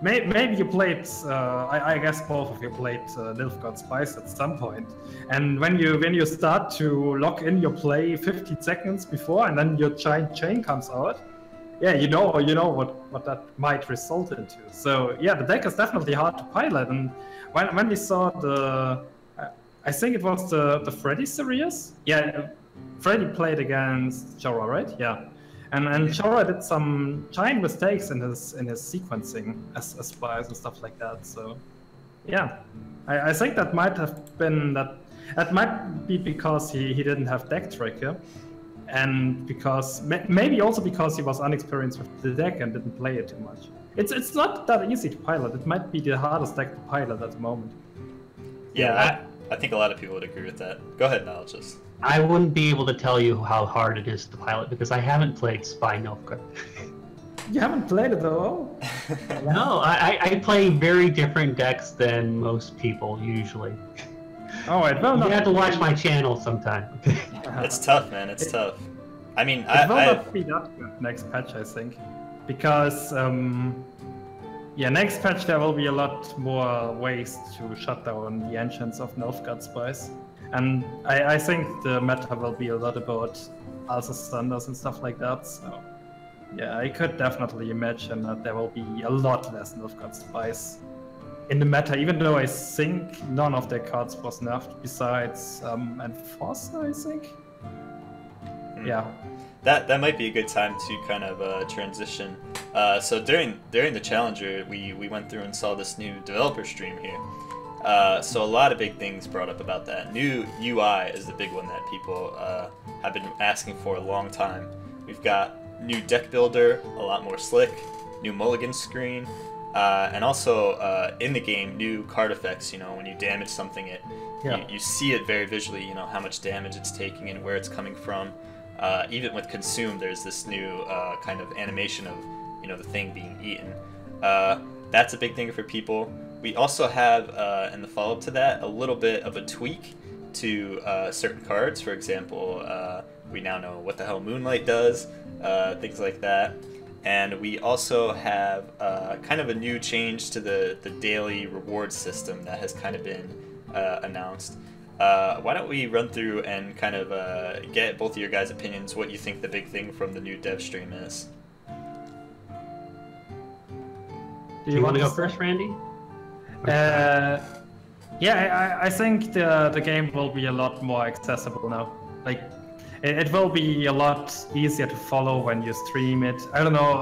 Maybe you played. I guess both of you played Nilfgaard Spies at some point. And when you start to lock in your play 15 seconds before, and then your giant chain comes out, yeah, you know what that might result into. So yeah, the deck is definitely hard to pilot. And when we saw I think it was the Freddies series. Yeah, Freddy played against Jorah, right? Yeah. And Jorah did some giant mistakes in his sequencing as Spies and stuff like that. So, yeah, I think that might have been that might be because he didn't have deck tracker, and because maybe also because he was unexperienced with the deck and didn't play it too much. It's not that easy to pilot. It might be the hardest deck to pilot at the moment. Yeah, I think a lot of people would agree with that. Go ahead, Knowledgeless. I wouldn't be able to tell you how hard it is to pilot because I haven't played Spy Nilfgaard. You haven't played it at all? No, I play very different decks than most people usually. Oh, you have to watch my channel sometime. It's tough, man. It's tough. I mean, it will not be that good next patch, I think, because yeah, next patch there will be a lot more ways to shut down the engines of Nilfgaard Spies. And I think the meta will be a lot about Alsa Standards and stuff like that, so yeah, I could definitely imagine that there will be a lot less Nilfgaard Spies in the meta, even though I think none of their cards was nerfed besides Enforcer, I think. Yeah. That might be a good time to kind of transition. So during the Challenger, we went through and saw this new developer stream here. So a lot of big things brought up about that. New UI is the big one that people have been asking for a long time. We've got new deck builder, a lot more slick, new mulligan screen, and also in the game, new card effects. You know, when you damage something, you see it very visually. You know how much damage it's taking and where it's coming from. Even with Consume, there's this new kind of animation of the thing being eaten. That's a big thing for people. We also have, in the follow-up to that, a little bit of a tweak to certain cards. For example, we now know what the hell Moonlight does, things like that. And we also have kind of a new change to the daily reward system that has kind of been announced. Why don't we run through and kind of get both of your guys' opinions, what you think the big thing from the new dev stream is. Do you want to go first, Randy? Yeah, I think the game will be a lot more accessible now. Like, it will be a lot easier to follow when you stream it. I don't know.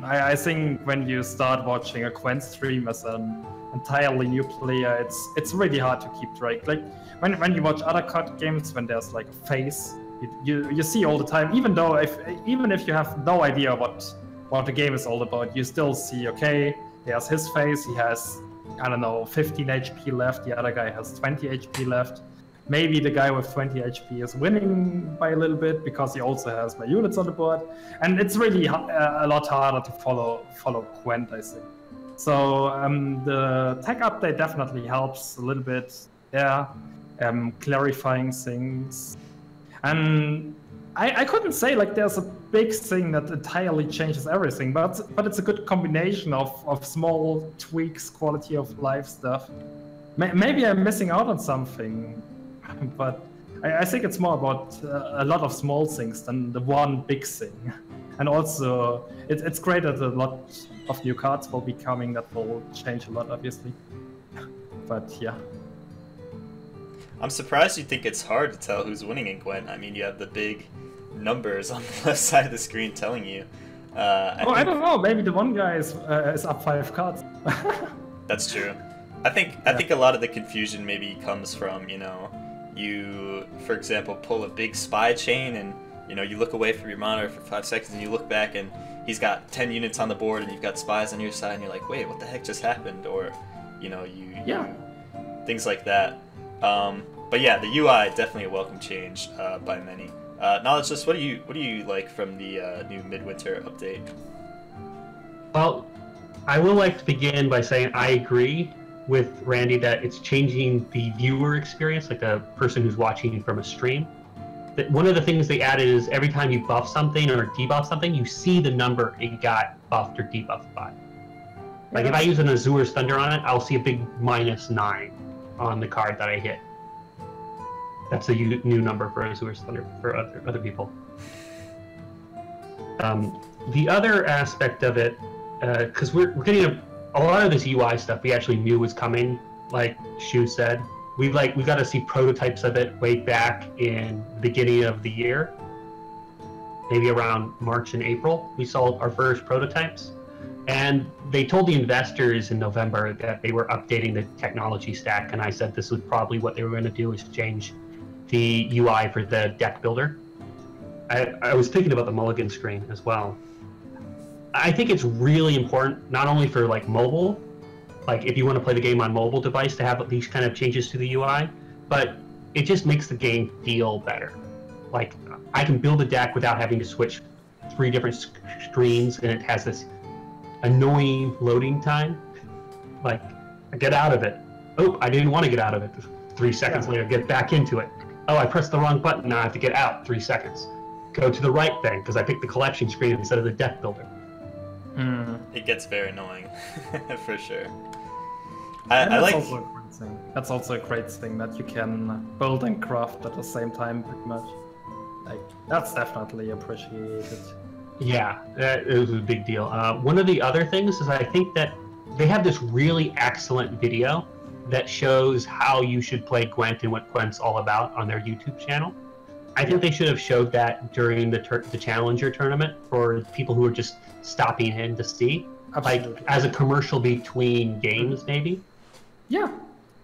I think when you start watching a Gwent stream as an entirely new player, it's really hard to keep track. Like when you watch other card games, when there's like a face, you see all the time. Even if you have no idea what the game is all about, you still see. Okay, there's his face. He has, I don't know, 15 HP left. The other guy has 20 HP left. Maybe the guy with 20 HP is winning by a little bit because he also has my units on the board. And it's really a lot harder to follow Gwent, I think. So the tech update definitely helps a little bit. Yeah, clarifying things. And I couldn't say like there's a big thing that entirely changes everything, but it's a good combination of small tweaks, quality of life stuff. Maybe I'm missing out on something, but I think it's more about a lot of small things than the one big thing. And also, it's great that a lot of new cards will be coming that will change a lot, obviously. But yeah. I'm surprised you think it's hard to tell who's winning in Gwent. I mean, you have the big numbers on the left side of the screen telling you. I don't know. Maybe the one guy is up 5 cards. That's true. I think a lot of the confusion maybe comes from, you, for example, pull a big spy chain and, you look away from your monitor for 5 seconds and you look back and he's got 10 units on the board and you've got spies on your side and you're like, wait, what the heck just happened? Or, things like that. But yeah, the UI definitely a welcome change by many. Knowledgeless, what do you like from the new Midwinter update? Well, I would like to begin by saying I agree with Randy that it's changing the viewer experience, like the person who's watching from a stream. That one of the things they added is every time you buff something or debuff something, you see the number it got buffed or debuffed by. Like if I use an Azur's Thunder on it, I'll see a big -9 on the card that I hit. That's a new number for Azur's Thunder for other people. The other aspect of it, because we're getting a lot of this UI stuff we actually knew was coming, like Shu said. We got to see prototypes of it way back in the beginning of the year. Maybe around March and April, we saw our first prototypes. And they told the investors in November that they were updating the technology stack, and I said this was probably what they were going to do, is change the UI for the deck builder. I was thinking about the mulligan screen as well. I think it's really important, not only for like mobile, like if you want to play the game on mobile device, to have these kind of changes to the UI, but it just makes the game feel better. Like I can build a deck without having to switch 3 different screens, and it has this annoying loading time. Like I get out of it. Oh, I didn't want to get out of it. 3 seconds later, get back into it. Oh, I pressed the wrong button. Now I have to get out. 3 seconds. Go to the right thing because I picked the collection screen instead of the deck builder. It gets very annoying, for sure. That's also a great thing that you can build and craft at the same time, pretty much. Like that's definitely appreciated. Yeah, that is a big deal. One of the other things is I think that they have this really excellent video that shows how you should play Gwent and what Gwent's all about on their YouTube channel. I think they should have showed that during the Challenger tournament for people who are just stopping in to see. Absolutely. Like as a commercial between games, maybe. Yeah.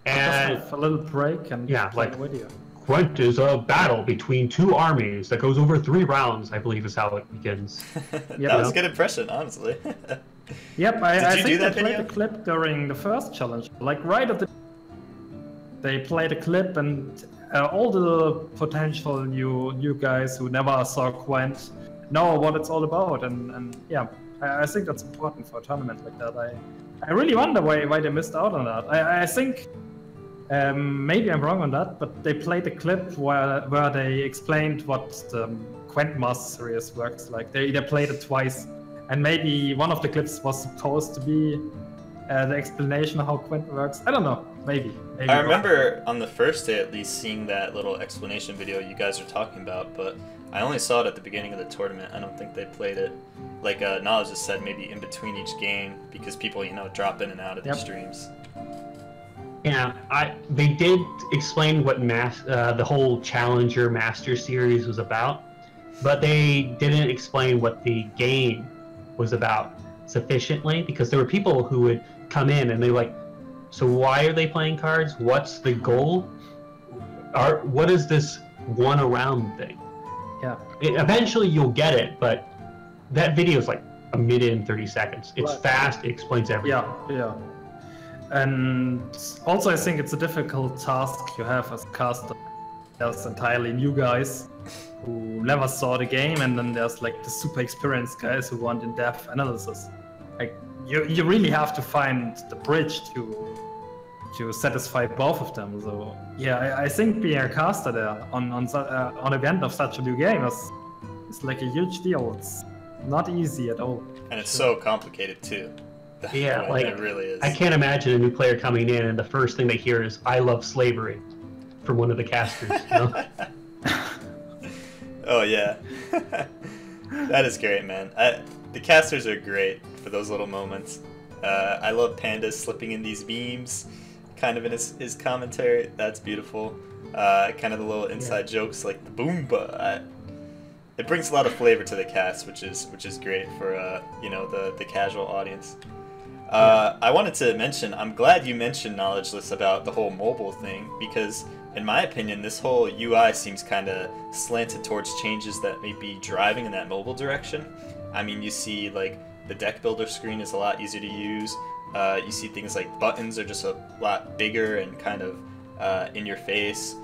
And just a little break and play the video. Gwent is a battle between 2 armies that goes over 3 rounds, I believe is how it begins. That was a good impression, honestly. Yep, I think do that they played video? the clip during the first challenge. Like right at the... They played a clip and all the potential new guys who never saw Gwent know what it's all about. And yeah, I think that's important for a tournament like that. I really wonder why they missed out on that. I think... maybe I'm wrong on that, but they played a clip where they explained what the Grandmaster series works like. They played it twice, and maybe one of the clips was supposed to be the explanation of how Gwent works. I don't know, maybe I remember on the first day at least seeing that little explanation video you guys are talking about, but I only saw it at the beginning of the tournament. I don't think they played it. Like Knowledge just said, maybe in between each game, because people, drop in and out of these streams. Yeah, they did explain what the whole Challenger Master series was about, but they didn't explain what the game was about sufficiently, because there were people who would come in and they were like, so why are they playing cards? What's the goal? What is this one around thing? Yeah. Eventually you'll get it, but that video is like a minute and 30 seconds. It's fast, it explains everything. Yeah. And also I think it's a difficult task you have as a caster. There's entirely new guys who never saw the game, and then there's like the super experienced guys who want in-depth analysis. Like you really have to find the bridge to satisfy both of them. So yeah, I think being a caster there on an event of such a new game is like a huge deal. It's not easy at all. And it's so complicated too. Yeah, like it really is. I can't imagine a new player coming in and the first thing they hear is "I love slavery" from one of the casters. Oh yeah, that is great, man. The casters are great for those little moments. I love Panda slipping in these beams, kind of in his commentary. That's beautiful. Kind of the little inside jokes like the boomba. It brings a lot of flavor to the cast, which is great for the casual audience. I wanted to mention, I'm glad you mentioned Knowledgeless about the whole mobile thing, because in my opinion this whole UI seems kind of slanted towards changes that may be driving in that mobile direction. I mean, you see like the deck builder screen is a lot easier to use. You see things like buttons are just a lot bigger and kind of in your face.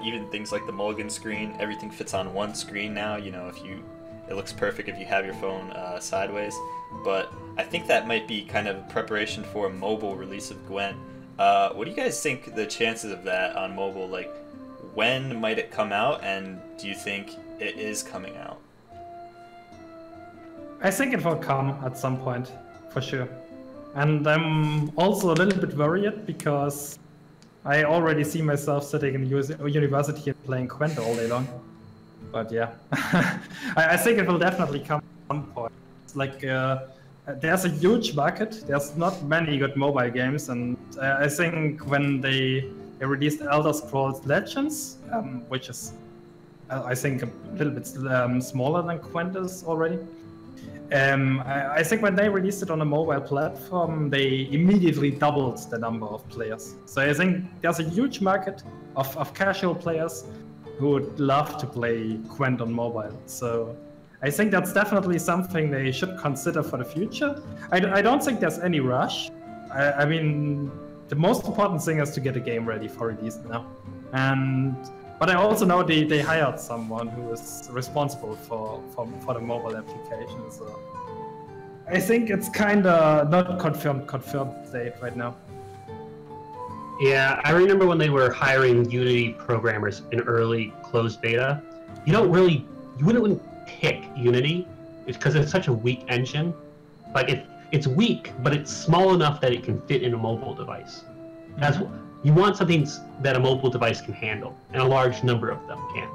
Even things like the mulligan screen, everything fits on one screen now. It looks perfect if you have your phone sideways. But I think that might be kind of preparation for a mobile release of Gwent. What do you guys think the chances of that on mobile? Like, when might it come out, and do you think it is coming out? I think it will come at some point, for sure. And I'm also a little bit worried because I already see myself sitting in university and playing Gwent all day long. But yeah, I think it will definitely come at some point. It's like there's a huge market. There's not many good mobile games, and I think when they released Elder Scrolls Legends, which is I think a little bit smaller than Gwent is already. I think when they released it on a mobile platform, they immediately doubled the number of players. So I think there's a huge market of casual players who would love to play Gwent on mobile. So I think that's definitely something they should consider for the future. I don't think there's any rush. I mean, the most important thing is to get a game ready for release now. But I also know they hired someone who is responsible for the mobile application. So I think it's kind of not confirmed state right now. Yeah, I remember when they were hiring Unity programmers in early closed beta. You wouldn't pick Unity because it's such a weak engine. Like it's weak, but it's small enough that it can fit in a mobile device. That's what you want, something that a mobile device can handle, and a large number of them can.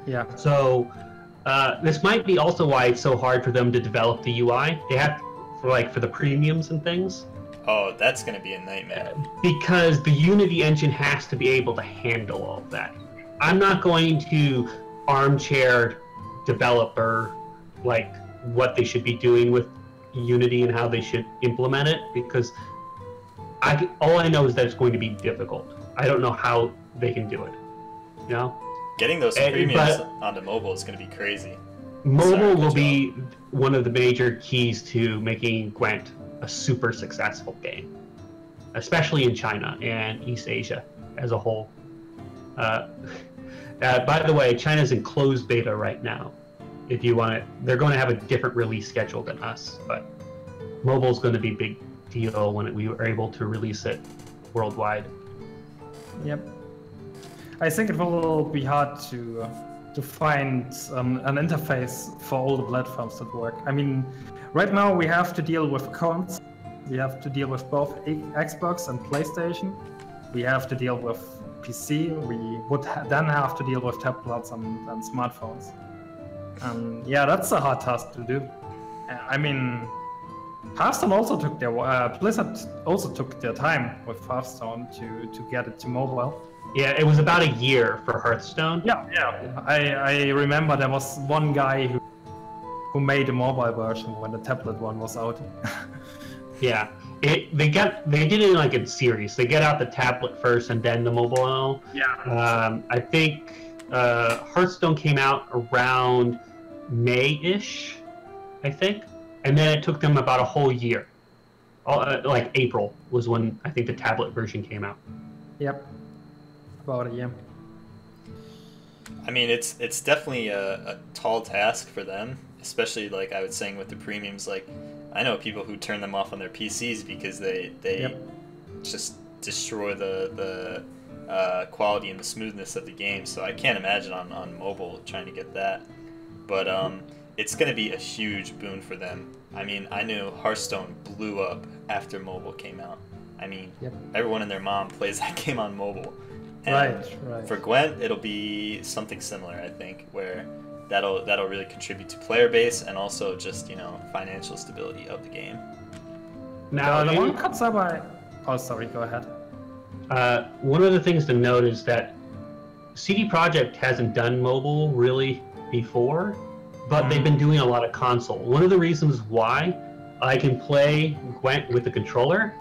Yeah. So this might be also why it's so hard for them to develop the UI. They have for the premiums and things. Oh, that's going to be a nightmare. Because the Unity engine has to be able to handle all of that. I'm not going to armchair developer like what they should be doing with Unity and how they should implement it, because all I know is that it's going to be difficult. I don't know how they can do it. You know? Getting those premiums onto mobile is going to be crazy. Mobile will be one of the major keys to making Gwent a super successful game, especially in China and East Asia as a whole. By the way, China's in closed beta right now. If you want it, they're going to have a different release schedule than us, but mobile's going to be a big deal when we were able to release it worldwide. Yep. I think it will be hard to find an interface for all the platforms that work. I mean, right now we have to deal with cons. We have to deal with both Xbox and PlayStation. We have to deal with PC. We would then have to deal with tablets and smartphones. Yeah, that's a hard task to do. I mean, Hearthstone also took their Blizzard also took their time with Hearthstone to get it to mobile. Yeah, it was about a year for Hearthstone. Yeah. I remember there was one guy who made a mobile version when the tablet one was out. Yeah, they did it like in series. They get out the tablet first and then the mobile. Yeah. I think Hearthstone came out around May-ish, I think, and then it took them about a whole year. Like April was when I think the tablet version came out. Yep. About a year. I mean, it's definitely a tall task for them, especially like I was saying with the premiums. Like, I know people who turn them off on their PCs because they just destroy the quality and the smoothness of the game. So I can't imagine on mobile trying to get that. But it's going to be a huge boon for them. I mean, I knew Hearthstone blew up after mobile came out. I mean, everyone and their mom plays that game on mobile. And right. For Gwent, it'll be something similar, I think, where that'll really contribute to player base and also just, financial stability of the game. Now, the one concept oh, sorry, go ahead. One of the things to note is that CD Projekt hasn't done mobile really before, but they've been doing a lot of console. One of the reasons why I can play Gwent with the controller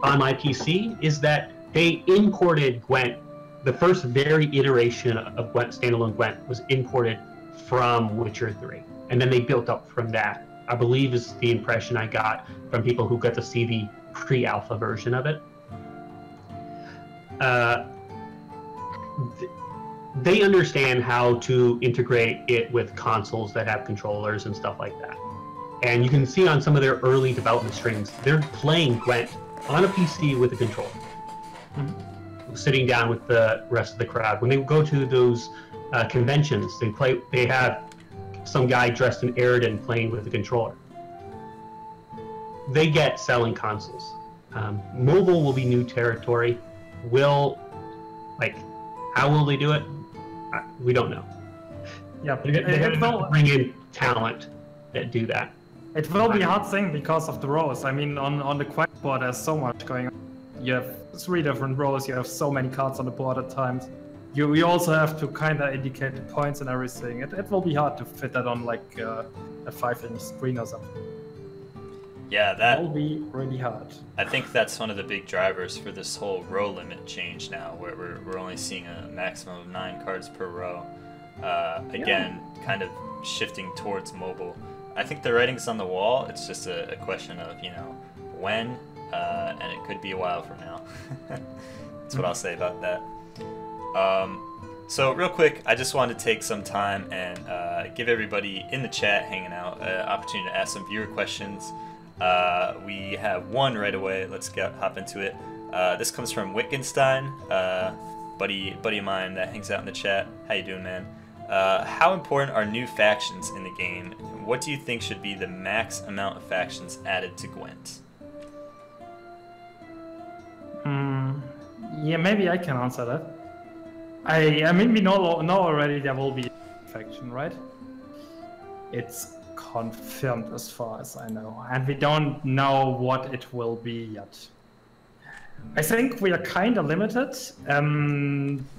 on my PC is that they imported Gwent. The first very iteration of Gwent, standalone Gwent, was imported from Witcher 3, and then they built up from that. I believe is the impression I got from people who got to see the pre-alpha version of it. They understand how to integrate it with consoles that have controllers and stuff like that. And you can see on some of their early development streams, they're playing Gwent on a PC with a controller. Sitting down with the rest of the crowd. When they go to those conventions, they have some guy dressed in Eridan playing with the controller. they get selling consoles. Mobile will be new territory. How will they do it? We don't know. Yeah, They will bring in talent that do that. It will be a hard thing because of the rows. I mean, on the Gwent board, there's so much going on. You have 3 different rows. You have so many cards on the board at times. You also have to kind of indicate the points and everything. It will be hard to fit that on like a 5-inch screen or something. Yeah, that will be really hard. I think that's one of the big drivers for this whole row limit change now, where we're only seeing a maximum of 9 cards per row. Again, kind of shifting towards mobile. I think the writing's on the wall. It's just a question of, when, and it could be a while from now. That's what I'll say about that. So real quick, I just wanted to take some time and give everybody in the chat hanging out an opportunity to ask some viewer questions. We have one right away. Let's hop into it. This comes from Wittgenstein, buddy of mine that hangs out in the chat. How you doing, man? How important are new factions in the game? What do you think should be the max amount of factions added to Gwent? Yeah, maybe I can answer that. I mean, we know already there will be a faction, right? It's confirmed as far as I know, and we don't know what it will be yet. I think we are kind of limited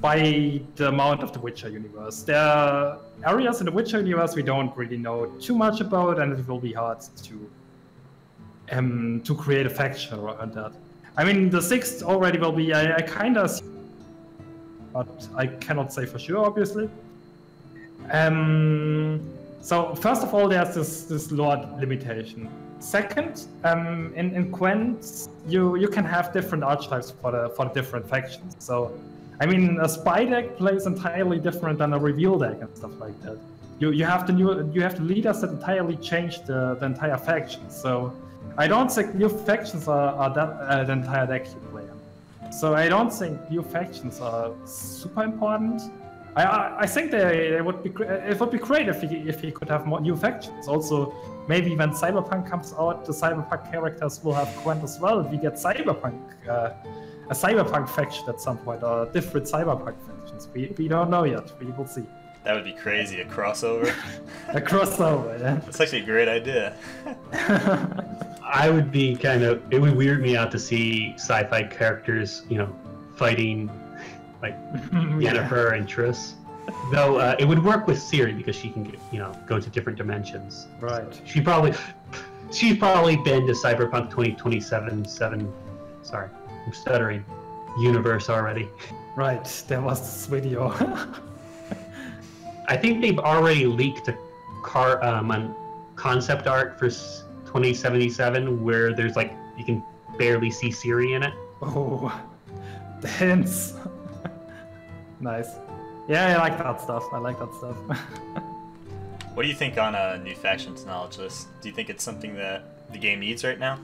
by the amount of the Witcher universe. There are areas in the Witcher universe we don't really know too much about, and it will be hard to create a faction around that. I mean, the 6th already will be, I kind of, but I cannot say for sure, obviously. So first of all, there's this lord limitation. Second, in Gwent, you can have different archetypes for the different factions. So, I mean, a spy deck plays entirely different than a reveal deck and stuff like that. You have the leaders that entirely change the entire faction. So, I don't think new factions are that the entire deck you play on. So I don't think new factions are super important. I think it would be great if he could have more new factions. Also, maybe when Cyberpunk comes out, the Cyberpunk characters will have Gwent as well. We get a Cyberpunk faction at some point, or different Cyberpunk factions. We don't know yet. We will see. That would be crazy, a crossover. A crossover, yeah. That's actually a great idea. It would weird me out to see sci-fi characters, fighting like Yennefer and Triss. Though it would work with Ciri because she can, go to different dimensions. Right. So she's probably been to Cyberpunk 2027. Sorry, I'm stuttering. Universe already. Right. There was this video. I think they've already leaked a concept art for 2077 where there's you can barely see Ciri in it. Oh, the hints. Nice. Yeah, I like that stuff. What do you think on a new factions knowledge list? Do you think it's something that the game needs right now?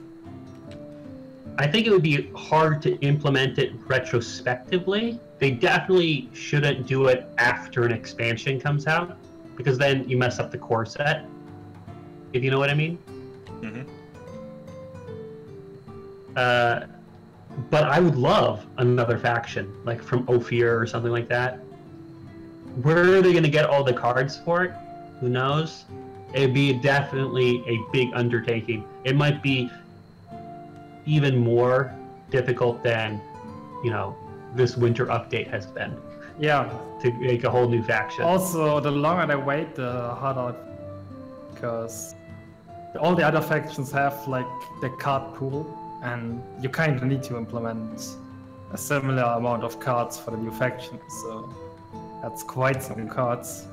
I think it would be hard to implement it retrospectively. They definitely shouldn't do it after an expansion comes out, because then you mess up the core set, if you know what I mean. Mm-hmm. But I would love another faction, like from Ophir or something like that. Where are they going to get all the cards for it? Who knows? It'd be definitely a big undertaking. It might be even more difficult than, this winter update has been. Yeah. To make a whole new faction. Also, the longer they wait, the harder, because all the other factions have the card pool, and you kind of need to implement a similar amount of cards for the new faction. So that's quite some cards.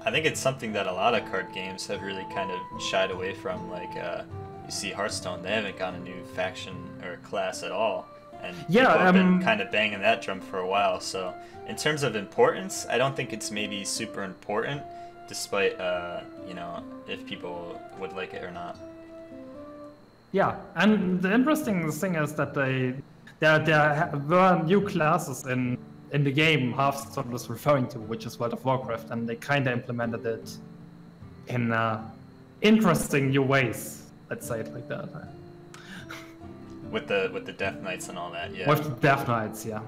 I think it's something that a lot of card games have really kind of shied away from. You see Hearthstone, they haven't got a new faction or class at all. And people have been kind of banging that drum for a while. So in terms of importance, I don't think it's maybe super important, despite, if people would like it or not. Yeah, and the interesting thing is that there were new classes in the game Hearthstone was referring to, which is World of Warcraft, and they kind of implemented it in interesting new ways. Let's say it like that. With the Death Knights and all that, yeah. With the Death Knights, yeah.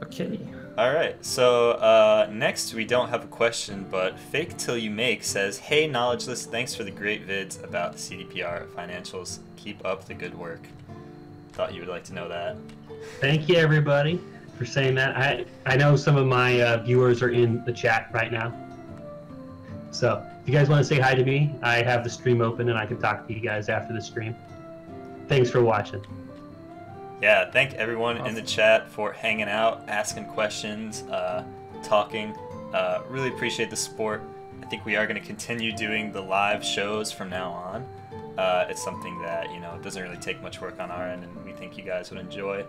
Okay. All right. So next we don't have a question, but Fake Till You Make says, "Hey, Knowledgeless, thanks for the great vids about the CDPR financials. Keep up the good work." Thought you would like to know that. Thank you, everybody, for saying that. I know some of my viewers are in the chat right now. So if you guys want to say hi to me, I have the stream open and I can talk to you guys after the stream. Thanks for watching. Yeah, thank everyone in the chat for hanging out, asking questions, talking. Really appreciate the support. I think we are going to continue doing the live shows from now on. It's something that, you know, doesn't really take much work on our end, and we think you guys would enjoy.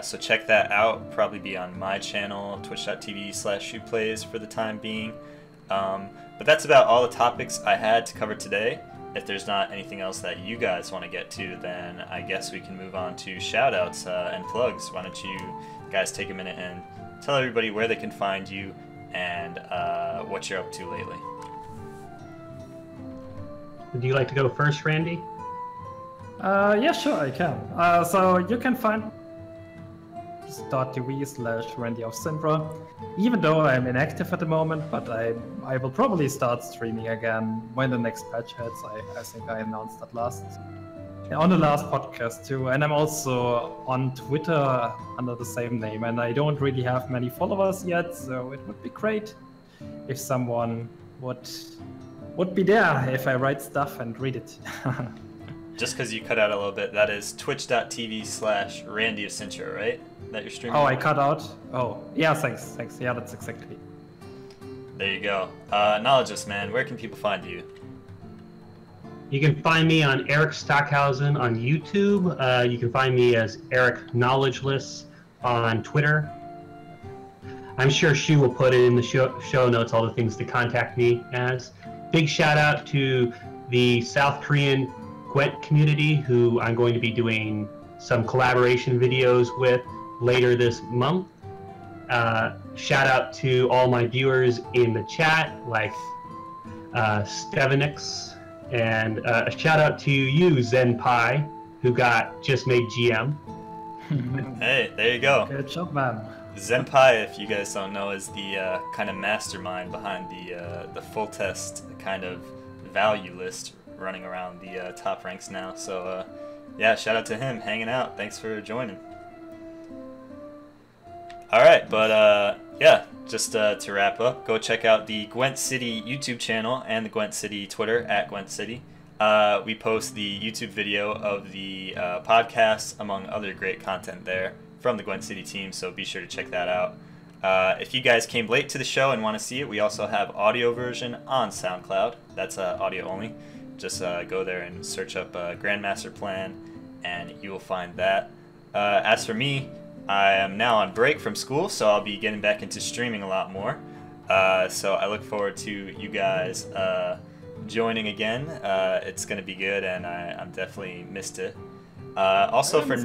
So check that out. Probably be on my channel, twitch.tv/Shoeplays for the time being. But that's about all the topics I had to cover today. If there's not anything else that you guys want to get to, then I guess we can move on to shoutouts and plugs. Why don't you guys take a minute and tell everybody where they can find you and what you're up to lately. Would you like to go first, Randy? Yeah, sure, I can. So you can find twitch.tv/RandyofCintra. Even though I'm inactive at the moment, but I will probably start streaming again when the next patch hits. I think I announced that on the last podcast too. And I'm also on Twitter under the same name, and I don't really have many followers yet, so it would be great if someone would be there if I write stuff and read it. Just because you cut out a little bit, that is twitch.tv/RandyofCintra, right? That you're streaming? Oh, I cut out? Oh, yeah, thanks. Yeah, that's exactly. There you go. Knowledgeless, man, where can people find you? You can find me on Eric Stockhausen on YouTube. You can find me as Eric Knowledgeless on Twitter. I'm sure Shu will put it in the show notes, all the things to contact me as. Big shout out to the South Korean Gwent community, who I'm going to be doing some collaboration videos with later this month. Shout out to all my viewers in the chat, like Stevenix, and a shout out to you, Zenpai, who just made GM. Hey, there you go. Good job, man. Zenpai, if you guys don't know, is the kind of mastermind behind the full test kind of value list running around the top ranks now. So yeah, shout out to him hanging out. Thanks for joining. Alright, but yeah, just to wrap up, go check out the Gwent City YouTube channel and the Gwent City Twitter @Gwent City. We post the YouTube video of the podcast, among other great content there from the Gwent City team, so be sure to check that out. If you guys came late to the show and want to see it, we also have audio version on SoundCloud. That's audio only. Just go there and search up Grandmaster Plan, and you will find that. As for me, I am now on break from school, so I'll be getting back into streaming a lot more. So I look forward to you guys joining again. It's going to be good, and I'm definitely missed it. Also for...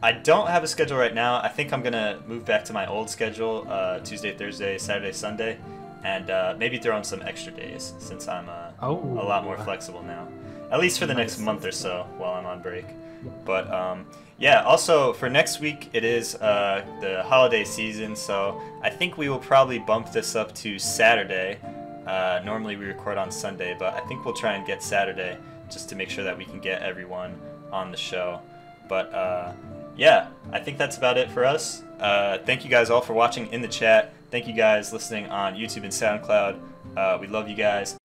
I don't have a schedule right now. I think I'm going to move back to my old schedule, Tuesday, Thursday, Saturday, Sunday, and maybe throw in some extra days since I'm a lot more flexible now. At least for the next month or so while I'm on break. But yeah, also for next week, it is the holiday season, so I think we will probably bump this up to Saturday. Normally we record on Sunday, but I think we'll try and get Saturday just to make sure that we can get everyone on the show. But yeah, I think that's about it for us. Thank you guys all for watching in the chat. Thank you guys listening on YouTube and SoundCloud. We love you guys.